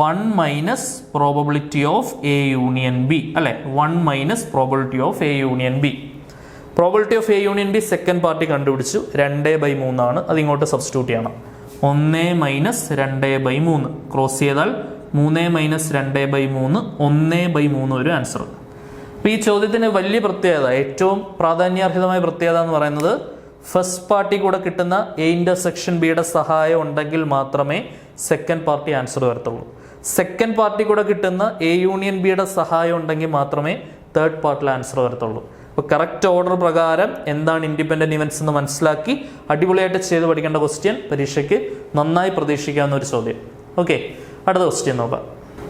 1 minus probability of A union B, അല്ലെ? 1 minus probability of A union B. Probability of A union B second പാർട്ടി കണ്ടുപിടിച്ചു, 2/3 ആണ്. അത് ഇങ്ങോട്ട് സബ്സ്റ്റിറ്റ്യൂട്ട് ചെയ്യണം. 1 മൈനസ് 2/3 ക്രോസ് ചെയ്താൽ 3 മൈനസ് 2/3 1/3 ഒരു ആൻസർ. അപ്പോൾ ഈ ചോദ്യത്തിന് വലിയ പ്രത്യേകത, ഏറ്റവും പ്രാധാന്യാർഹിതമായ പ്രത്യേകത എന്ന് പറയുന്നത് ഫസ്റ്റ് പാർട്ടി കൂടെ കിട്ടുന്ന എ ഇന്റർസെക്ഷൻ ബിയുടെ സഹായം ഉണ്ടെങ്കിൽ മാത്രമേ സെക്കൻഡ് പാർട്ടി ആൻസർ വരത്തുള്ളൂ. സെക്കൻഡ് പാർട്ടി കൂടെ കിട്ടുന്ന എ യൂണിയൻ ബിയുടെ സഹായം ഉണ്ടെങ്കിൽ മാത്രമേ തേർഡ് പാർട്ടിൽ ആൻസർ വരത്തുള്ളൂ. അപ്പോൾ കറക്റ്റ് ഓർഡർ പ്രകാരം എന്താണ് ഇൻഡിപെൻഡന്റ് ഇവന്റ്സ് എന്ന് മനസ്സിലാക്കി അടിപൊളിയായിട്ട് ചെയ്ത് പഠിക്കേണ്ട ക്വസ്റ്റ്യൻ, പരീക്ഷയ്ക്ക് നന്നായി പ്രതീക്ഷിക്കാവുന്ന ഒരു ചോദ്യം. ഓക്കെ, അടുത്ത ക്വസ്റ്റ്യൻ നോക്കാം.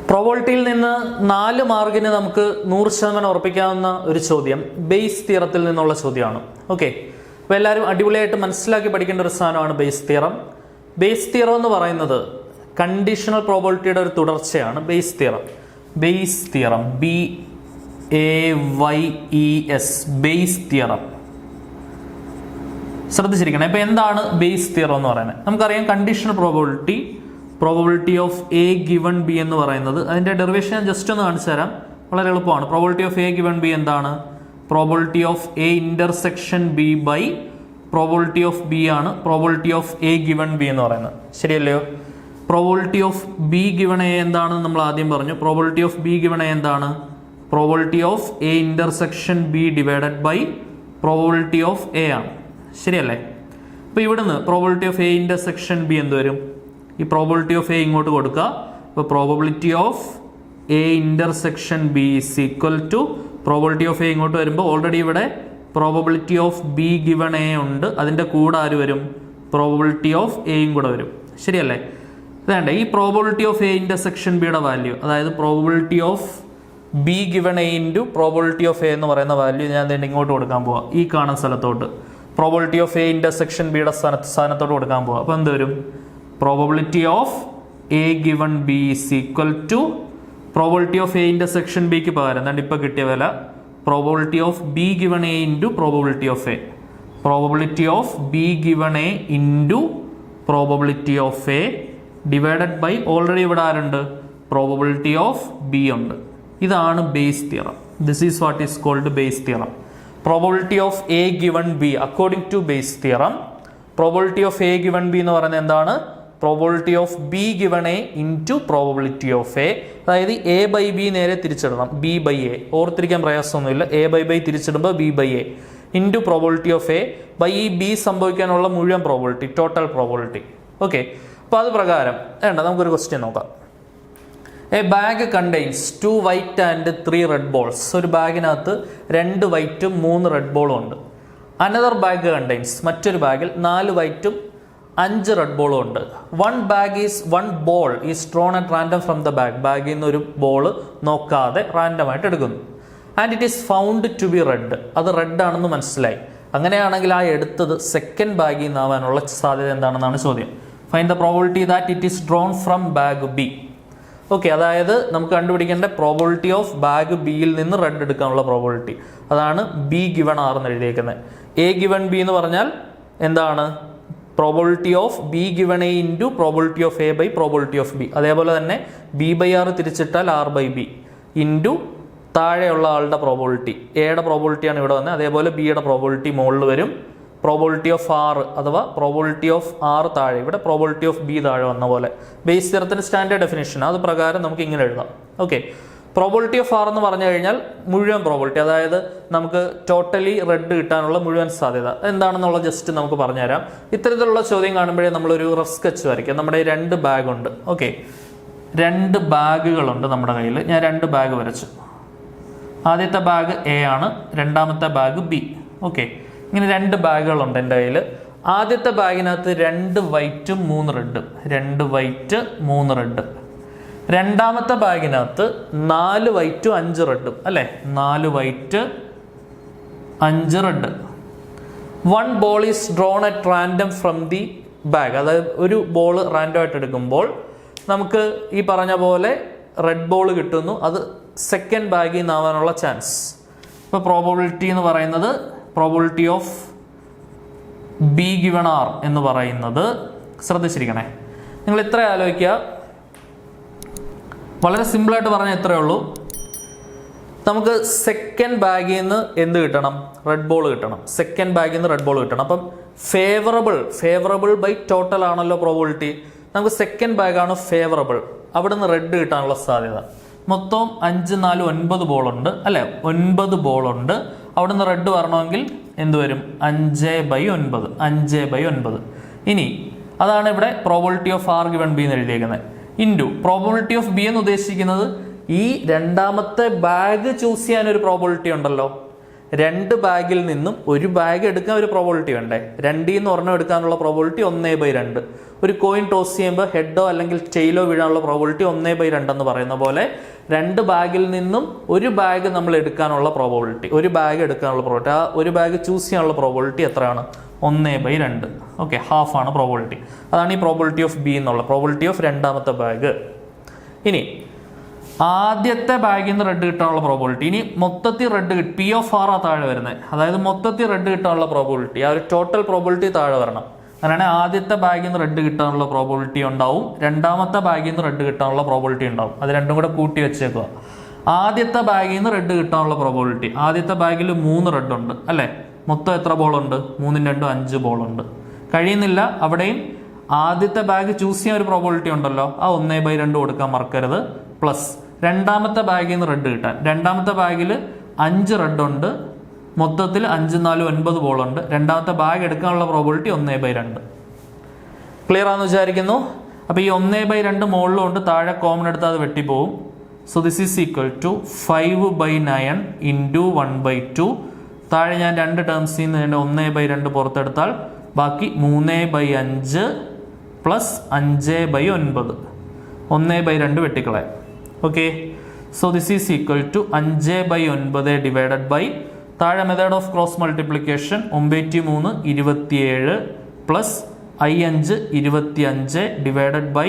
പ്രോബബിലിറ്റിയിൽ നിന്ന് 4 മാർക്കിന് നമുക്ക് 100% ഉറപ്പിക്കാവുന്ന ഒരു ചോദ്യം ബേസ് തിയറത്തിൽ നിന്നുള്ള ചോദ്യമാണ്. ഓക്കെ, അപ്പോൾ എല്ലാവരും അടിപൊളിയായിട്ട് മനസ്സിലാക്കി പഠിക്കേണ്ട ഒരു സാധനമാണ് ബേസ് തിയറം. ബേസ് തിയറം എന്ന് പറയുന്നത് കണ്ടീഷണൽ പ്രോബബിലിറ്റിയുടെ ഒരു തുടർച്ചയാണ്. Bayes theorem BAYES Bayes theorem. ശ്രദ്ധിച്ചിരിക്കണം. ഇപ്പൊ എന്താണ് ബേസ് തിയറം എന്ന് പറയുന്നത്? നമുക്കറിയാം conditional probability of A given B എന്ന് പറയുന്നത്, അതിന്റെ ഡെറിവേഷൻ ഞാൻ ജസ്റ്റ് ഒന്ന് കാണിച്ചു തരാം, വളരെ എളുപ്പമാണ്. Probability of A given B എന്താണ്? Probability of A intersection B by probability of B ആണ് probability of A given B എന്ന് പറയുന്നത്. ശരിയല്ലയോ? Probability of B given A എന്താണെന്ന് നമ്മൾ ആദ്യം പറഞ്ഞു. Probability of B given A എന്താണ്? Probability of A intersection B divided by probability of A ആണ്. ശരിയല്ലേ? അപ്പോൾ ഇവിടുന്ന് probability of A intersection B എന്ത് വരും? ഈ പ്രോബബിലിറ്റി ഓഫ് എ ഇങ്ങോട്ട് കൊടുക്കുക. അപ്പോൾ probability of A intersection B is equal to probability of A ഇങ്ങോട്ട് വരുമ്പോൾ ഓൾറെഡി ഇവിടെ probability of B given A ഉണ്ട്, അതിൻ്റെ കൂടെ ആര് വരും? പ്രോബബിലിറ്റി ഓഫ് എയും കൂടെ വരും. ശരിയല്ലേ? വേണ്ട, ഈ പ്രോബബിലിറ്റി ഓഫ് എ ഇന്റർസെക്ഷൻ ബിയുടെ വാല്യൂ, അതായത് probability of B given A into probability of A എന്ന് പറയുന്ന വാല്യൂ ഞാൻ തന്നെ ഇങ്ങോട്ട് കൊടുക്കാൻ പോവാം. ഈ കാണുന്ന സ്ഥലത്തോട്ട് പ്രോബബിലിറ്റി ഓഫ് എ ഇന്റർസെക്ഷൻ ബിയുടെ സ്ഥാനത്തോട്ട് കൊടുക്കാൻ പോവാം. അപ്പോൾ എന്ത് വരും? Probability of A given B is equal to probability of A intersection ബിക്ക് പകരം എന്താണ് ഇപ്പോൾ കിട്ടിയ വില probability of B given A into probability of A. Probability of B given A into probability of A divided by already ഇവിടെ ആരുണ്ട് probability of B ഉണ്ട്. ഇതാണ് Bayes theorem. This is what is called Bayes theorem. Probability of A given B according to Bayes theorem. Probability of A given B എന്ന് പറയുന്നത് എന്താണ് probability of B given A into probability of A. അതായത് A by B നേരെ തിരിച്ചിടണം, B by A. ഓർത്തിരിക്കാൻ പ്രയാസമൊന്നുമില്ല. A by തിരിച്ചിടുമ്പോൾ B by A into probability of A by ഈ ബി സംഭവിക്കാനുള്ള മുഴുവൻ പ്രോബിലിറ്റി, ടോട്ടൽ പ്രോബിലിറ്റി. ഓക്കെ, അപ്പോൾ അത് പ്രകാരം വേണ്ട നമുക്കൊരു ക്വസ്റ്റ്യൻ നോക്കാം. A bag contains 2 white and 3 red balls. ഒരു ബാഗിനകത്ത് 2 വൈറ്റും 3 റെഡ് ബോളും ഉണ്ട്. അനദർ ബാഗ് കണ്ടെയ്ൻസ്, മറ്റൊരു ബാഗിൽ 4 വൈറ്റും 5 റെഡ് ബോളും ഉണ്ട്. One ball is drawn at random from the bag. ബാഗിൽ നിന്ന് ഒരു ബോൾ നോക്കാതെ റാൻഡമായിട്ട് എടുക്കുന്നു. And it is found to be red. അത് റെഡ് ആണെന്ന് മനസ്സിലായി. അങ്ങനെയാണെങ്കിൽ ആ എടുത്തത് സെക്കൻഡ് ബാഗിൽ നിന്നാവാനുള്ള സാധ്യത എന്താണെന്നാണ് ചോദ്യം. Find the probability that it is drawn from bag B. Okay, അതായത് നമുക്ക് കണ്ടുപിടിക്കേണ്ട പ്രോബിലിറ്റി ഓഫ് ബാഗ് ബിയിൽ നിന്ന് റെഡ് എടുക്കാനുള്ള പ്രോബിലിറ്റി. അതാണ് ബി ഗിവൺ ആർ എന്ന് എഴുതിയേക്കുന്നത്. എ ഗിവൺ ബി എന്ന് പറഞ്ഞാൽ എന്താണ് probability of B given A into probability of A by probability of B. അതേപോലെ തന്നെ ബി ബൈ ആർ തിരിച്ചിട്ടാൽ ആർ ബൈ ബി ഇൻറ്റു താഴെയുള്ള ആളുടെ പ്രോബിലിറ്റി. എയുടെ പ്രോബിലിറ്റിയാണ് ഇവിടെ വന്നത്. അതേപോലെ ബിയുടെ പ്രോബിലിറ്റി മുകളിൽ വരും. പ്രോബിലിറ്റി ഓഫ് ആർ അഥവാ പ്രോബിലിറ്റി ഓഫ് ആർ താഴെ, ഇവിടെ പ്രോബിലിറ്റി ഓഫ് ബി താഴെ വന്ന പോലെ. ബേസ് തിയറത്തിന് സ്റ്റാൻഡേർഡ് ഡെഫിനിഷൻ, അത് പ്രകാരം നമുക്ക് ഇങ്ങനെ എഴുതാം. ഓക്കെ, പ്രോബിലിറ്റി ഓഫ് ആർ എന്ന് പറഞ്ഞു കഴിഞ്ഞാൽ മുഴുവൻ പ്രോബിലിറ്റി, അതായത് നമുക്ക് ടോട്ടലി റെഡ് കിട്ടാനുള്ള മുഴുവൻ സാധ്യത എന്താണെന്നുള്ള ജസ്റ്റ് നമുക്ക് പറഞ്ഞുതരാം. ഇത്തരത്തിലുള്ള ചോദ്യം കാണുമ്പോഴേ നമ്മളൊരു റഫ് സ്കെച്ച് വരയ്ക്കും. നമ്മുടെ 2 ബാഗുണ്ട്. ഓക്കെ, 2 ബാഗുകളുണ്ട് നമ്മുടെ കയ്യിൽ. ഞാൻ 2 ബാഗ് വരച്ചു. ആദ്യത്തെ ബാഗ് എ ആണ്, രണ്ടാമത്തെ ബാഗ് ബി. ഓക്കെ, ഇങ്ങനെ 2 ബാഗുകളുണ്ട് എൻ്റെ കയ്യിൽ. ആദ്യത്തെ ബാഗിനകത്ത് 2 വൈറ്റും 3 റെഡും, 2 വൈറ്റ് 3 റെഡ്. രണ്ടാമത്തെ ബാഗിനകത്ത് 4 വൈറ്റും 5 റെഡും, അല്ലേ? 4 white 5 red. 1 ball is drawn at random from the bag. അതായത് ഒരു ബോൾ റാൻഡം ആയിട്ട് എടുക്കുമ്പോൾ നമുക്ക് ഈ പറഞ്ഞ പോലെ റെഡ് ബോൾ കിട്ടുന്നു. അത് സെക്കൻഡ് ബാഗിൽ നിന്നാവാനുള്ള ചാൻസ്. ഇപ്പോൾ പ്രോബിലിറ്റി എന്ന് പറയുന്നത് probability of B given R എന്ന് പറയുന്നത്, ശ്രദ്ധിച്ചിരിക്കണേ, നിങ്ങൾ ഇത്ര ആലോചിക്കുക. വളരെ സിമ്പിളായിട്ട് പറഞ്ഞാൽ ഇത്രയേ ഉള്ളൂ. നമുക്ക് സെക്കൻഡ് ബാഗിൽ നിന്ന് എന്ത് കിട്ടണം? റെഡ് ബോൾ കിട്ടണം. സെക്കൻഡ് ബാഗിൽ നിന്ന് റെഡ് ബോൾ കിട്ടണം. അപ്പം ഫേവറബിൾ ബൈ ടോട്ടൽ ആണല്ലോ പ്രോബിലിറ്റി. നമുക്ക് സെക്കൻഡ് ബാഗാണ് ഫേവറബിൾ. അവിടെ നിന്ന് റെഡ് കിട്ടാനുള്ള സാധ്യത. മൊത്തം 5, 4, 9 ബോളുണ്ട്, അല്ലേ? 9 ബോളുണ്ട്. അവിടെ നിന്ന് റെഡ് വരണമെങ്കിൽ എന്ത് വരും? 5/9. 5/9. ഇനി അതാണ് ഇവിടെ probability of are given B എന്ന് എഴുതിയേക്കുന്നത്. ഇൻറ്റു പ്രോബിലിറ്റി ഓഫ് ബി എന്ന് ഉദ്ദേശിക്കുന്നത് ഈ രണ്ടാമത്തെ ബാഗ് ചൂസ് ചെയ്യാൻ ഒരു പ്രോബിലിറ്റി ഉണ്ടല്ലോ. 2 ബാഗിൽ നിന്നും ഒരു ബാഗ് എടുക്കാൻ ഒരു പ്രോബിലിറ്റി വേണ്ടേ? 2 നിന്ന് ഒരെണ്ണം എടുക്കാനുള്ള പ്രോബിലിറ്റി 1/2. ഒരു കോയിൻ ടോസ് ചെയ്യുമ്പോൾ ഹെഡോ അല്ലെങ്കിൽ ടെയിലോ വീഴാനുള്ള പ്രോബിലിറ്റി 1/2 എന്ന് പറയുന്ന പോലെ 2 ബാഗിൽ നിന്നും ഒരു ബാഗ് നമ്മൾ എടുക്കാനുള്ള പ്രോബിലിറ്റി, ഒരു ബാഗ് എടുക്കാനുള്ള പ്രോബിലിറ്റി, ആ ഒരു ബാഗ് ചൂസ് ചെയ്യാനുള്ള പ്രോബിലിറ്റി എത്രയാണ്? 1/2. ഓക്കെ, ഹാഫ് ആണ് പ്രോബിലിറ്റി. അതാണ് ഈ പ്രോബിലിറ്റി ഓഫ് ബി എന്നുള്ള പ്രോബിലിറ്റി ഓഫ് രണ്ടാമത്തെ ബാഗ്. ഇനി ആദ്യത്തെ ബാഗിൽ നിന്ന് റെഡ് കിട്ടാനുള്ള പ്രോബിലിറ്റി. ഇനി മൊത്തത്തിൽ റെഡ് കിട്ടും, പി ഓഫ് ആർ ആ താഴെ വരുന്നത്. അതായത് മൊത്തത്തിൽ റെഡ് കിട്ടാനുള്ള പ്രോബിലിറ്റി, ആ ഒരു ടോട്ടൽ പ്രോബിലിറ്റി താഴെ വരണം. അങ്ങനെയാണെങ്കിൽ ആദ്യത്തെ ബാഗിൽ നിന്ന് റെഡ് കിട്ടാനുള്ള പ്രോബിലിറ്റി ഉണ്ടാവും, രണ്ടാമത്തെ ബാഗിൽ നിന്ന് റെഡ് കിട്ടാനുള്ള പ്രോബിലിറ്റി ഉണ്ടാവും. അത് രണ്ടും കൂടെ കൂട്ടി വെച്ചേക്കുക. ആദ്യത്തെ ബാഗിൽ നിന്ന് റെഡ് കിട്ടാനുള്ള പ്രോബിലിറ്റി, ആദ്യത്തെ ബാഗിൽ 3 റെഡ് ഉണ്ട്, അല്ലേ? മൊത്തം എത്ര ബോളുണ്ട്? 3 × 2 5 ബോളുണ്ട്. കഴിയുന്നില്ല, അവിടെയും ആദ്യത്തെ ബാഗ് ചൂസ് ചെയ്യാൻ ഒരു പ്രോബിലിറ്റി ഉണ്ടല്ലോ, ആ 1/2 കൊടുക്കാൻ മറക്കരുത്. പ്ലസ് രണ്ടാമത്തെ ബാഗിൽ നിന്ന് റെഡ് കിട്ടാൻ, രണ്ടാമത്തെ ബാഗിൽ 5 റെഡ് ഉണ്ട്, മൊത്തത്തിൽ 5, 4, 9 ബോളുണ്ട്. രണ്ടാമത്തെ ബാഗ് എടുക്കാനുള്ള പ്രോബിലിറ്റി 1/2. ക്ലിയർ ആണെന്ന് വിചാരിക്കുന്നു. അപ്പോൾ ഈ 1/2 മുകളിലും ഉണ്ട്, താഴെ കോമൺ എടുത്താൽ അത് വെട്ടിപ്പോവും. So this is equal to 5/9 into 1/2. താഴെ ഞാൻ 2 ടേംസിൽ നിന്ന് 1/2 പുറത്തെടുത്താൽ ബാക്കി 3/5 പ്ലസ് 5/9. 1/2 വെട്ടിക്കളയാം. Okay, so this is equal to 5/9 divided by താഴെ method of cross multiplication 9×3 27 plus 5 25 divided by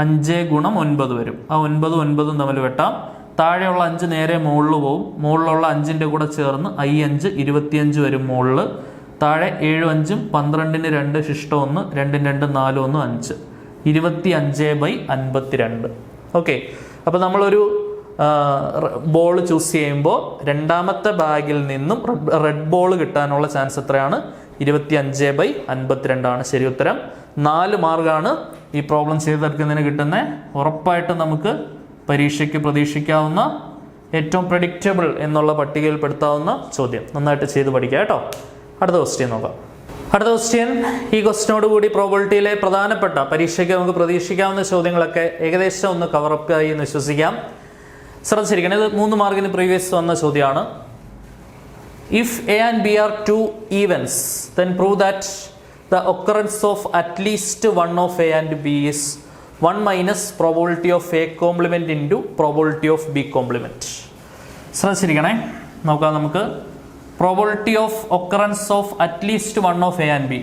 5 ഗുണം 9 വരും. ആ 9 9 തമ്മിൽ വെട്ടാം. താഴെയുള്ള 5 നേരെ മുകളിൽ പോവും. മുകളിലുള്ള 5ൻ്റെ കൂടെ ചേർന്ന് i5 25 വരും മുകളിൽ. താഴെ 7 5 12ന് 2 ശിഷ്ടം 1 2 2 4 1 5 25/52. ഓക്കെ, അപ്പോൾ നമ്മളൊരു ബോൾ ചൂസ് ചെയ്യുമ്പോൾ രണ്ടാമത്തെ ബാഗിൽ നിന്നും റെഡ് ബോൾ കിട്ടാനുള്ള ചാൻസ് എത്രയാണ്? 25/52 ആണ് ശരി ഉത്തരം. 4 മാർക്കാണ് ഈ പ്രോബ്ലം ചെയ്തെടുക്കുന്നതിന് കിട്ടുന്നത്. ഉറപ്പായിട്ടും നമുക്ക് പരീക്ഷയ്ക്ക് പ്രതീക്ഷിക്കാവുന്ന ഏറ്റവും പ്രഡിക്റ്റബിൾ എന്നുള്ള പട്ടികയിൽപ്പെടുത്താവുന്ന ചോദ്യം. നന്നായിട്ട് ചെയ്ത് പഠിക്കുക കേട്ടോ. അടുത്ത ക്വസ്റ്റ്യൻ നോക്കാം. അടുത്ത ക്വസ്റ്റ്യൻ, ഈ ക്വസ്റ്റ്യനോട് കൂടി പ്രോബബിലിറ്റിയിലെ പ്രധാനപ്പെട്ട പരീക്ഷയ്ക്ക് നമുക്ക് പ്രതീക്ഷിക്കാവുന്ന ചോദ്യങ്ങളൊക്കെ ഏകദേശം ഒന്ന് കവറപ്പ് ആയി എന്ന് വിശ്വസിക്കാം. ശ്രദ്ധിച്ചിരിക്കണം, ഇത് 3 മാർക്കിന് പ്രീവിയസ് വന്ന ചോദ്യമാണ്. If A and B are two events, then prove that the occurrence of at least one of A and B is 1 minus probability of A complement into probability of B complement. ശ്രദ്ധിച്ചിരിക്കണേ, നോക്കാം നമുക്ക്. Probability of occurrence of at least one of A and B,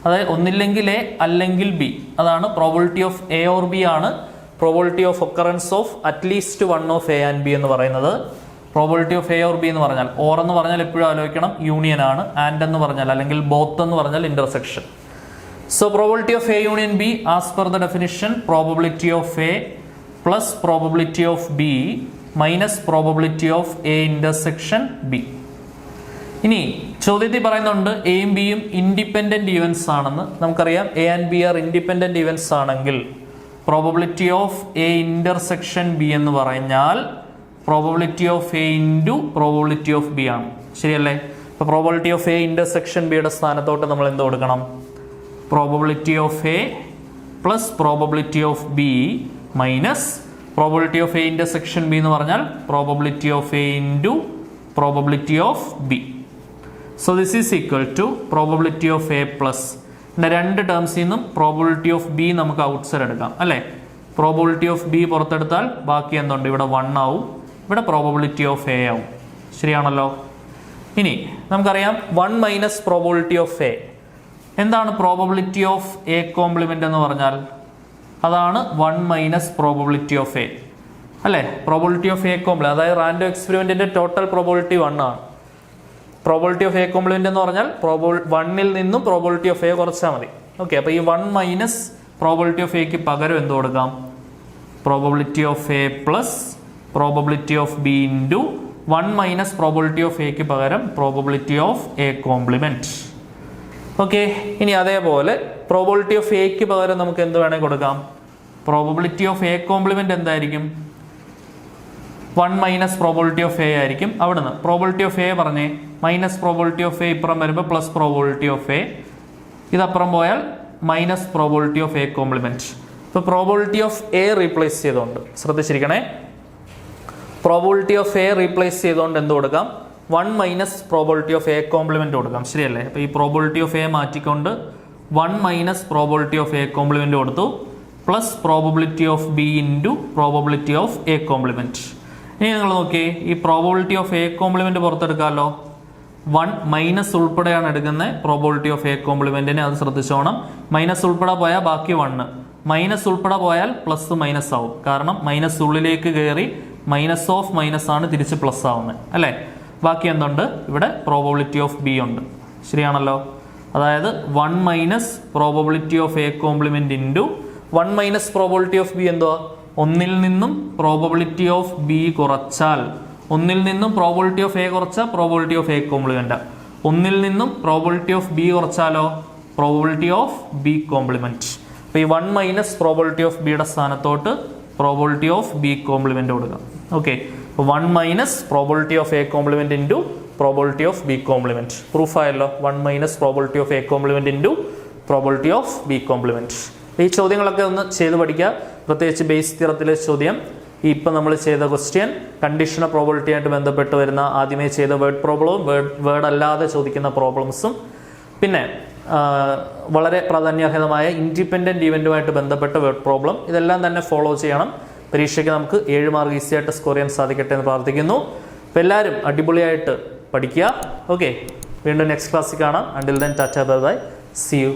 അതായത് ഒന്നില്ലെങ്കിൽ A അല്ലെങ്കിൽ B, അതാണ് probability of A or B ആണ് probability of occurrence of at least one of A and B എന്ന് പറയുന്നത്. Probability of A or B എന്ന് പറഞ്ഞാൽ, or എന്ന് പറഞ്ഞാൽ എപ്പോഴും ആലോചിക്കണം യൂണിയൻ ആണ്, ആൻഡ് എന്ന് പറഞ്ഞാൽ അല്ലെങ്കിൽ ബോത്ത് എന്ന് പറഞ്ഞാൽ intersection. So probability of A union B as per the definition probability of A plus probability of B minus probability of A intersection B. ഇനി ചോദ്യത്തിൽ പറയുന്നുണ്ട് എയും ബിയും ഇൻഡിപെൻഡന്റ് ഈവൻസ് ആണെന്ന്. നമുക്കറിയാം A and B are independent events ആണെങ്കിൽ probability of A intersection B എന്ന് പറഞ്ഞാൽ probability of A into probability of B ആണ്. ശരിയല്ലേ? അപ്പോൾ പ്രോബബിലിറ്റി ഓഫ് എ ഇന്റർസെക്ഷൻ ബിയുടെ സ്ഥാനത്തോട്ട് നമ്മൾ എന്ത് കൊടുക്കണം? Probability of A plus probability of B minus probability of A intersection B എന്ന് പറഞ്ഞാൽ probability of A into probability of B. So this is equal to probability of A plus രണ്ട് ടേംസിൽ നിന്നും പ്രോബബിലിറ്റി ഓഫ് ബി നമുക്ക് outside എടുക്കാം അല്ലേ? Probability of B പുറത്തെടുത്താൽ ബാക്കി എന്തുണ്ട്? ഇവിടെ 1 ആവും, ഇവിടെ പ്രോബബിലിറ്റി ഓഫ് എ ആവും. ശരിയാണല്ലോ? ഇനി നമുക്കറിയാം 1 മൈനസ് പ്രോബബിലിറ്റി ഓഫ് എ. എന്താണ് പ്രോബബിലിറ്റി ഓഫ് എ കോംപ്ലിമെന്റ് എന്ന് പറഞ്ഞാൽ? അതാണ് 1 മൈനസ് പ്രോബബിലിറ്റി ഓഫ് എ അല്ലേ? പ്രോബബിലിറ്റി ഓഫ് എ കോംപ്ലിമെന്റ്, അതായത് റാൻഡം എക്സ്പെരിമെന്റിന്റെ ടോട്ടൽ പ്രോബബിലിറ്റി 1 ആണ്. പ്രോബബിലിറ്റി ഓഫ് എ കോംപ്ലിമെന്റ് എന്ന് പറഞ്ഞാൽ 1ൽ നിന്നും പ്രോബബിലിറ്റി ഓഫ് എ കുറച്ചാൽ മതി. ഓക്കെ, അപ്പോൾ ഈ 1 മൈനസ് പ്രോബബിലിറ്റി ഓഫ് എക്ക് പകരം എന്ത് കൊടുക്കാം? Probability of A plus probability of B into 1 minus probability of എക്ക് പകരം probability of A complement. Okay, ഇനി അതേപോലെ പ്രോബബിലിറ്റി ഓഫ് എക്ക് പകരം നമുക്ക് എന്ത് വേണേൽ കൊടുക്കാം? പ്രോബബിലിറ്റി ഓഫ് എ കോംപ്ലിമെന്റ് എന്തായിരിക്കും? 1 മൈനസ് പ്രോബബിലിറ്റി ഓഫ് എ ആയിരിക്കും. അവിടുന്ന് പ്രോബബിലിറ്റി ഓഫ് എ പറഞ്ഞേ, മൈനസ് പ്രോബബിലിറ്റി ഓഫ് എ ഇപ്പുറം വരുമ്പോൾ പ്ലസ് പ്രോബബിലിറ്റി ഓഫ് എ, ഇതപ്പുറം പോയാൽ minus probability of A complement. ഇപ്പോൾ പ്രോബബിലിറ്റി ഓഫ് എ റീപ്ലേസ് ചെയ്തുകൊണ്ട് ശ്രദ്ധിച്ചിരിക്കണേ, പ്രോബബിലിറ്റി ഓഫ് എ റീപ്ലേസ് ചെയ്തുകൊണ്ട് എന്ത് കൊടുക്കാം? 1 minus probability of A complement കൊടുക്കാം. ശരിയല്ലേ? അപ്പോൾ ഈ പ്രോബബിലിറ്റി ഓഫ് എ മാറ്റിക്കൊണ്ട് 1 minus probability of A complement കൊടുത്തു, plus probability of B into probability of A complement. ഇനി നിങ്ങൾ നോക്കിയേ, ഈ പ്രോബബിലിറ്റി ഓഫ് എ കോംപ്ലിമെന്റ് പുറത്തെടുക്കാമല്ലോ. 1 മൈനസ് ഉൾപ്പെടെയാണ് എടുക്കുന്നത് പ്രോബബിലിറ്റി ഓഫ് എ കോംപ്ലിമെന്റിനെ, അത് ശ്രദ്ധിച്ചോണം. മൈനസ് ഉൾപ്പെടെ പോയാൽ ബാക്കി 1, മൈനസ് ഉൾപ്പെടെ പോയാൽ പ്ലസ് മൈനസ് ആവും. കാരണം മൈനസ് ഉള്ളിലേക്ക് കയറി മൈനസ് ഓഫ് മൈനസ് ആണ് തിരിച്ച് പ്ലസ് ആവുന്നത് അല്ലേ? ബാക്കി എന്തുണ്ട്? ഇവിടെ പ്രോബബിലിറ്റി ഓഫ് ബി ഉണ്ട്. ശരിയാണല്ലോ? അതായത് 1 minus probability of A complement into 1 minus probability of B എന്തുവാ? ഒന്നിൽ നിന്നും പ്രോബബിലിറ്റി ഓഫ് ബി കുറച്ചാൽ, ഒന്നിൽ നിന്നും പ്രോബബിലിറ്റി ഓഫ് എ കുറച്ചാൽ പ്രോബബിലിറ്റി ഓഫ് എ കോംപ്ലിമെന്റ്, ഒന്നിൽ നിന്നും പ്രോബബിലിറ്റി ഓഫ് ബി കുറച്ചാലോ പ്രോബബിലിറ്റി ഓഫ് ബി കോംപ്ലിമെന്റ്. അപ്പോൾ ഈ 1 മൈനസ് പ്രോബബിലിറ്റി ഓഫ് ബിയുടെ സ്ഥാനത്തോട്ട് പ്രോബബിലിറ്റി ഓഫ് ബി കോംപ്ലിമെന്റ് കൊടുക്കാം. Okay, 1 minus probability of A complement into probability of B complement. Proof ആയല്ലോ? 1 minus probability of A complement into probability of B complement. ഈ ചോദ്യങ്ങളൊക്കെ ഒന്ന് ചെയ്ത് പഠിക്കുക. പ്രത്യേകിച്ച് ബേസ് തിയറത്തിലെ ചോദ്യം, ഇപ്പം നമ്മൾ ചെയ്ത ക്വസ്റ്റ്യൻ കണ്ടീഷണൽ പ്രോബബിലിറ്റി ആയിട്ട് ബന്ധപ്പെട്ട് വരുന്ന ആദ്യമേ ചെയ്ത വേർഡ് പ്രോബ്ലവും വേർഡ് അല്ലാതെ ചോദിക്കുന്ന പ്രോബ്ലംസും, പിന്നെ വളരെ പ്രാധാന്യാർഹമായ ഇൻഡിപെൻഡന്റ് ഈവൻറ്റുമായിട്ട് ബന്ധപ്പെട്ട വേർഡ് പ്രോബ്ലം, ഇതെല്ലാം തന്നെ ഫോളോ ചെയ്യണം. പരീക്ഷയ്ക്ക് നമുക്ക് 7 മാർക്ക് ഈസി ആയിട്ട് സ്കോർ ചെയ്യാൻ സാധിക്കട്ടെ എന്ന് പ്രാർത്ഥിക്കുന്നു. അപ്പോൾ എല്ലാവരും അടിപൊളിയായിട്ട് പഠിക്കുക. ഓക്കെ, വീണ്ടും നെക്സ്റ്റ് ക്ലാസ്സിൽ കാണാം. Until then tata bye bye, see U.